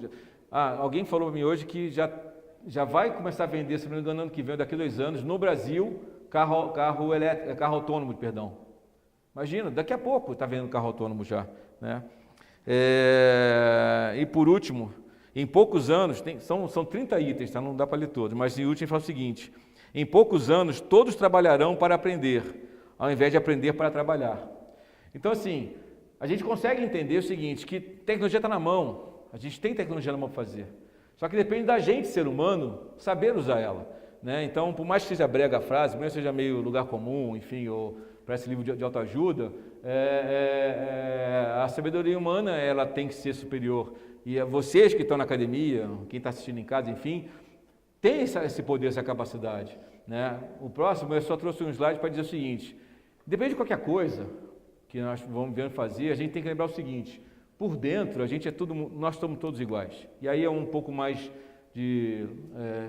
alguém falou para mim hoje que já vai começar a vender, se não me engano, ano que vem, daqui a 2 anos, no Brasil, carro autônomo, perdão. Imagina, daqui a pouco está vendendo carro autônomo já, né? E por último, em poucos anos, são 30 itens, tá? Não dá para ler todos, mas em último ele fala o seguinte: em poucos anos todos trabalharão para aprender, ao invés de aprender para trabalhar. Então, assim, a gente consegue entender o seguinte, que tecnologia está na mão, a gente tem tecnologia na mão para fazer, só que depende da gente, ser humano, saber usar ela, né? Então, por mais que seja brega a frase, por mais que seja meio lugar comum, enfim, ou parece livro de autoajuda, a sabedoria humana, ela tem que ser superior. E vocês que estão na academia, quem está assistindo em casa, enfim, tem esse poder, essa capacidade, né? O próximo, eu só trouxe um slide para dizer o seguinte: depende de qualquer coisa que nós vamos ver fazer, a gente tem que lembrar o seguinte: por dentro, nós somos todos iguais. E aí é um pouco mais de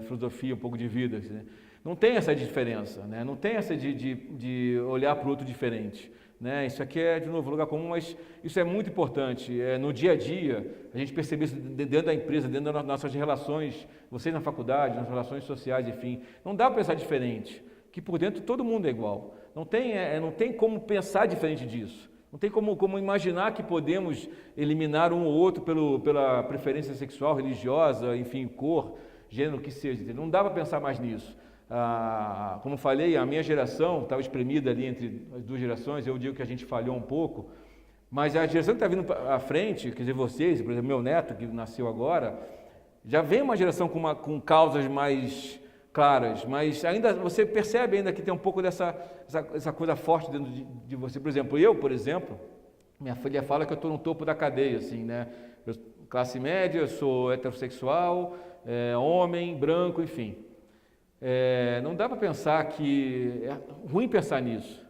filosofia, um pouco de vida, né? Não tem essa diferença, né? Não tem essa de olhar para o outro diferente, né? Isso aqui é, de novo, lugar comum, mas isso é muito importante. No dia a dia, a gente perceber isso dentro da empresa, dentro das nossas relações, vocês na faculdade, nas relações sociais, enfim. Não dá para pensar diferente, que por dentro todo mundo é igual. Não tem como pensar diferente disso. Não tem como imaginar que podemos eliminar um ou outro pela preferência sexual, religiosa, enfim, cor, gênero, que seja. Não dá para pensar mais nisso. Como falei, a minha geração estava espremida ali entre as duas gerações, eu digo que a gente falhou um pouco, mas a geração que está vindo à frente, quer dizer, vocês, por exemplo, meu neto, que nasceu agora, já vem uma geração com causas mais claras, mas ainda você percebe ainda que tem um pouco dessa coisa forte dentro de você. Por exemplo, minha filha fala que eu estou no topo da cadeia, assim, né? Classe média, eu sou heterossexual, homem, branco, enfim. Não dá para pensar que é ruim pensar nisso,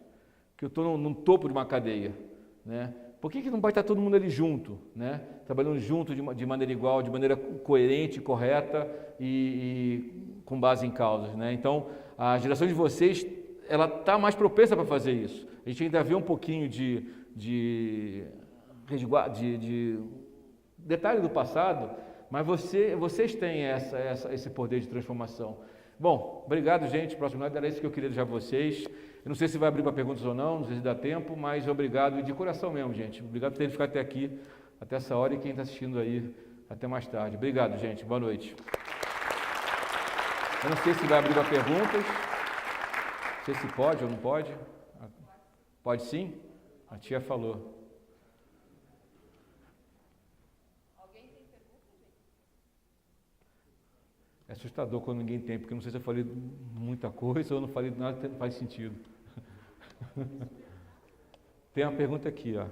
que eu estou no topo de uma cadeia, né? Por que não vai estar todo mundo ali junto, né? Trabalhando junto de maneira igual, de maneira coerente, correta e com base em causas, né? Então, a geração de vocês, ela está mais propensa para fazer isso. A gente ainda vê um pouquinho de detalhe do passado, mas vocês têm esse poder de transformação. Bom, obrigado, gente. Próximo slide, era isso que eu queria dizer a vocês. Eu não sei se vai abrir para perguntas ou não sei se dá tempo, mas obrigado, e de coração mesmo, gente. Obrigado por terem ficado até aqui, até essa hora, e quem está assistindo aí até mais tarde. Obrigado, gente. Boa noite. Eu não sei se vai abrir para perguntas, não sei se pode ou não pode. Pode sim? A tia falou. É assustador quando ninguém tem, porque eu não sei se eu falei muita coisa ou não falei nada que não faz sentido. Tem uma pergunta aqui, ó.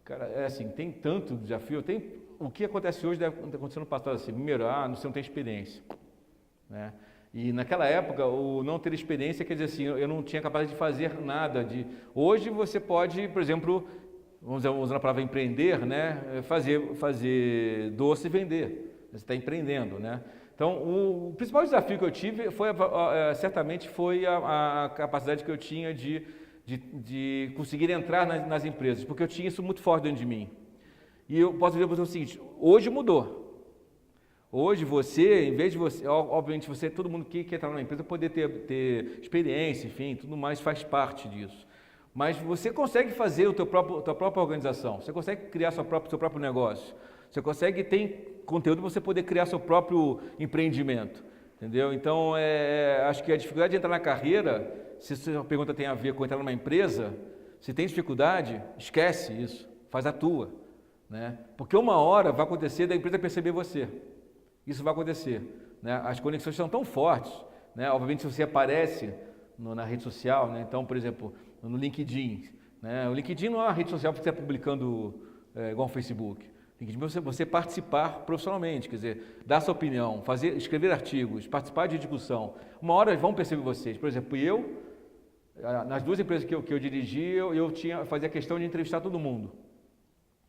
Cara, assim, tem tanto desafio, o que acontece hoje deve acontecer no passado, assim, primeiro, você não tem experiência, né? E naquela época, o não ter experiência quer dizer assim, eu não tinha capacidade de fazer nada. Hoje você pode, por exemplo, usando a palavra empreender, né, fazer doce e vender. Você está empreendendo, né? Então, o principal desafio que eu tive certamente foi a capacidade que eu tinha de conseguir entrar nas empresas, porque eu tinha isso muito forte dentro de mim. E eu posso dizer para você o seguinte: hoje mudou. Hoje você, em vez de você, obviamente todo mundo que quer entrar numa empresa poder ter experiência, enfim, tudo mais faz parte disso. Mas você consegue fazer tua própria organização, você consegue criar seu próprio negócio, você consegue ter conteúdo para você poder criar seu próprio empreendimento, entendeu? Então, acho que a dificuldade de entrar na carreira, se a sua pergunta tem a ver com entrar numa empresa, Se tem dificuldade, esquece isso, faz a tua, né? Porque uma hora vai acontecer da empresa perceber você. Isso vai acontecer, né? As conexões são tão fortes, né? Obviamente, se você aparece na rede social, né? Então, por exemplo, no LinkedIn, né? O LinkedIn não é uma rede social que você está publicando igual o Facebook. LinkedIn é você participar profissionalmente, quer dizer, dar sua opinião, escrever artigos, participar de discussão. Uma hora vão perceber vocês. Por exemplo, nas duas empresas que eu dirigi, eu fazia questão de entrevistar todo mundo,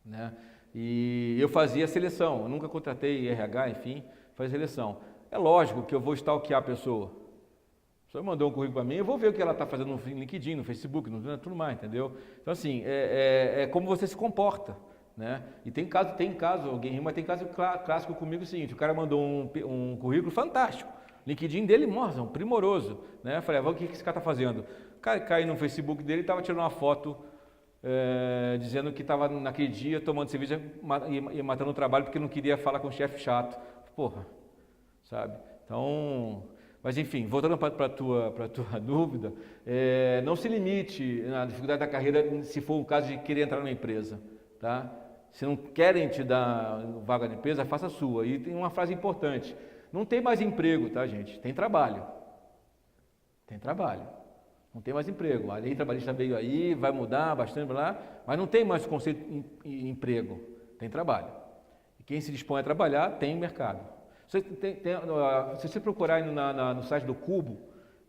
né? E eu fazia seleção, eu nunca contratei RH, enfim, fazia seleção. É lógico que eu vou stalkear a pessoa. A pessoa mandou um currículo para mim, eu vou ver o que ela está fazendo no LinkedIn, no Facebook, tudo mais, entendeu? Então, assim, é como você se comporta, né? E tem caso, alguém ri, mas tem caso clássico comigo o seguinte: o cara mandou um currículo fantástico, LinkedIn dele, nossa, primoroso, né? Eu falei, o que esse cara está fazendo? O cara caiu no Facebook dele e estava tirando uma foto dizendo que estava naquele dia tomando cerveja e matando o trabalho porque não queria falar com o chefe chato. Porra, sabe? Então, mas enfim, voltando para a tua dúvida, não se limite na dificuldade da carreira se for o caso de querer entrar numa empresa, tá? Se não querem te dar vaga na empresa, faça a sua. E tem uma frase importante: não tem mais emprego, tá, gente? Tem trabalho. Tem trabalho. Não tem mais emprego. A lei trabalhista veio aí, vai mudar bastante, mas não tem mais o conceito de emprego. Tem trabalho. E quem se dispõe a trabalhar, tem mercado. Se você procurar no site do Cubo,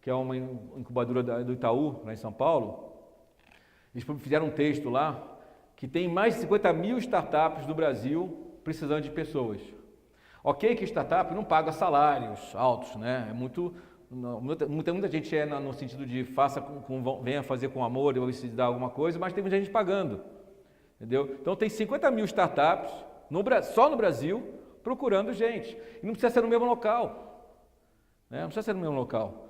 que é uma incubadora do Itaú, lá em São Paulo, eles fizeram um texto lá que tem mais de 50 mil startups do Brasil precisando de pessoas. Ok que startup não paga salários altos, né? Muita gente no sentido de venha fazer com amor e se dar alguma coisa, mas tem muita gente pagando, entendeu? Então tem 50 mil startups só no Brasil procurando gente, e não precisa ser no mesmo local, né? Não precisa ser no mesmo local.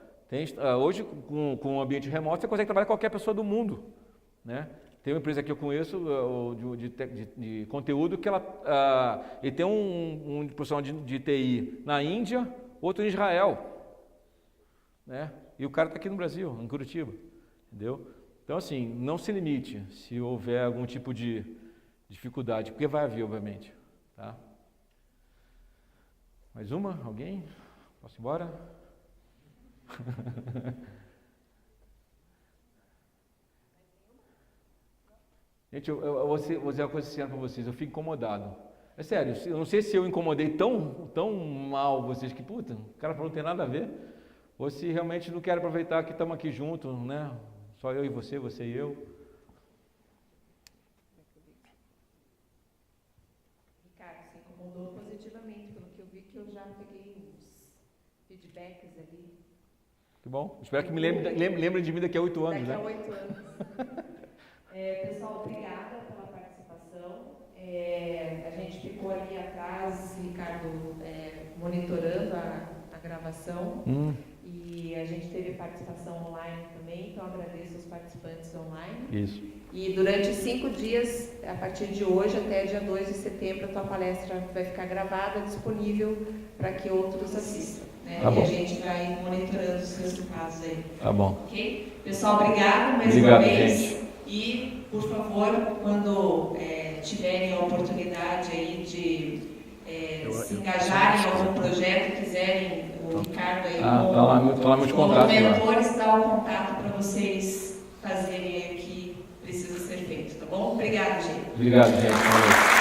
Hoje, com um ambiente remoto, você consegue trabalhar com qualquer pessoa do mundo, né? Tem uma empresa que eu conheço de conteúdo que ele tem um profissional de TI na Índia, outro em Israel, né? E o cara está aqui no Brasil, em Curitiba, entendeu? Então, assim, não se limite se houver algum tipo de dificuldade, porque vai haver, obviamente, tá? Mais uma? Alguém? Posso ir embora? Gente, eu vou dizer uma coisa sincera para vocês, eu fico incomodado. É sério, eu não sei se eu incomodei tão mal vocês que, puta, o cara falou que não tem nada a ver, ou se realmente não quero aproveitar que estamos aqui juntos, né? Só eu e você e eu. Ricardo, se incomodou positivamente, pelo que eu vi, que eu já peguei uns feedbacks ali. Que bom, espero que me lembrem de mim daqui a 8 anos, né? Daqui a 8 anos. Pessoal, obrigada pela participação. A gente ficou ali atrás, Ricardo, monitorando a gravação. E a gente teve participação online também, então agradeço aos participantes online. Isso. E durante 5 dias, a partir de hoje até dia 2 de setembro, a tua palestra vai ficar gravada, disponível para que outros assistam, né? Tá bom. E a gente vai monitorando os resultados aí. Tá bom. Ok? Pessoal, obrigado mais Obrigado, uma vez. gente. E, por favor, quando tiverem a oportunidade aí de se engajarem em algum projeto, quiserem, o Ricardo aí, tá lá meus contatos, mentores, dá o contato para vocês fazerem o que precisa ser feito, tá bom? Obrigado, gente. Obrigado, gente.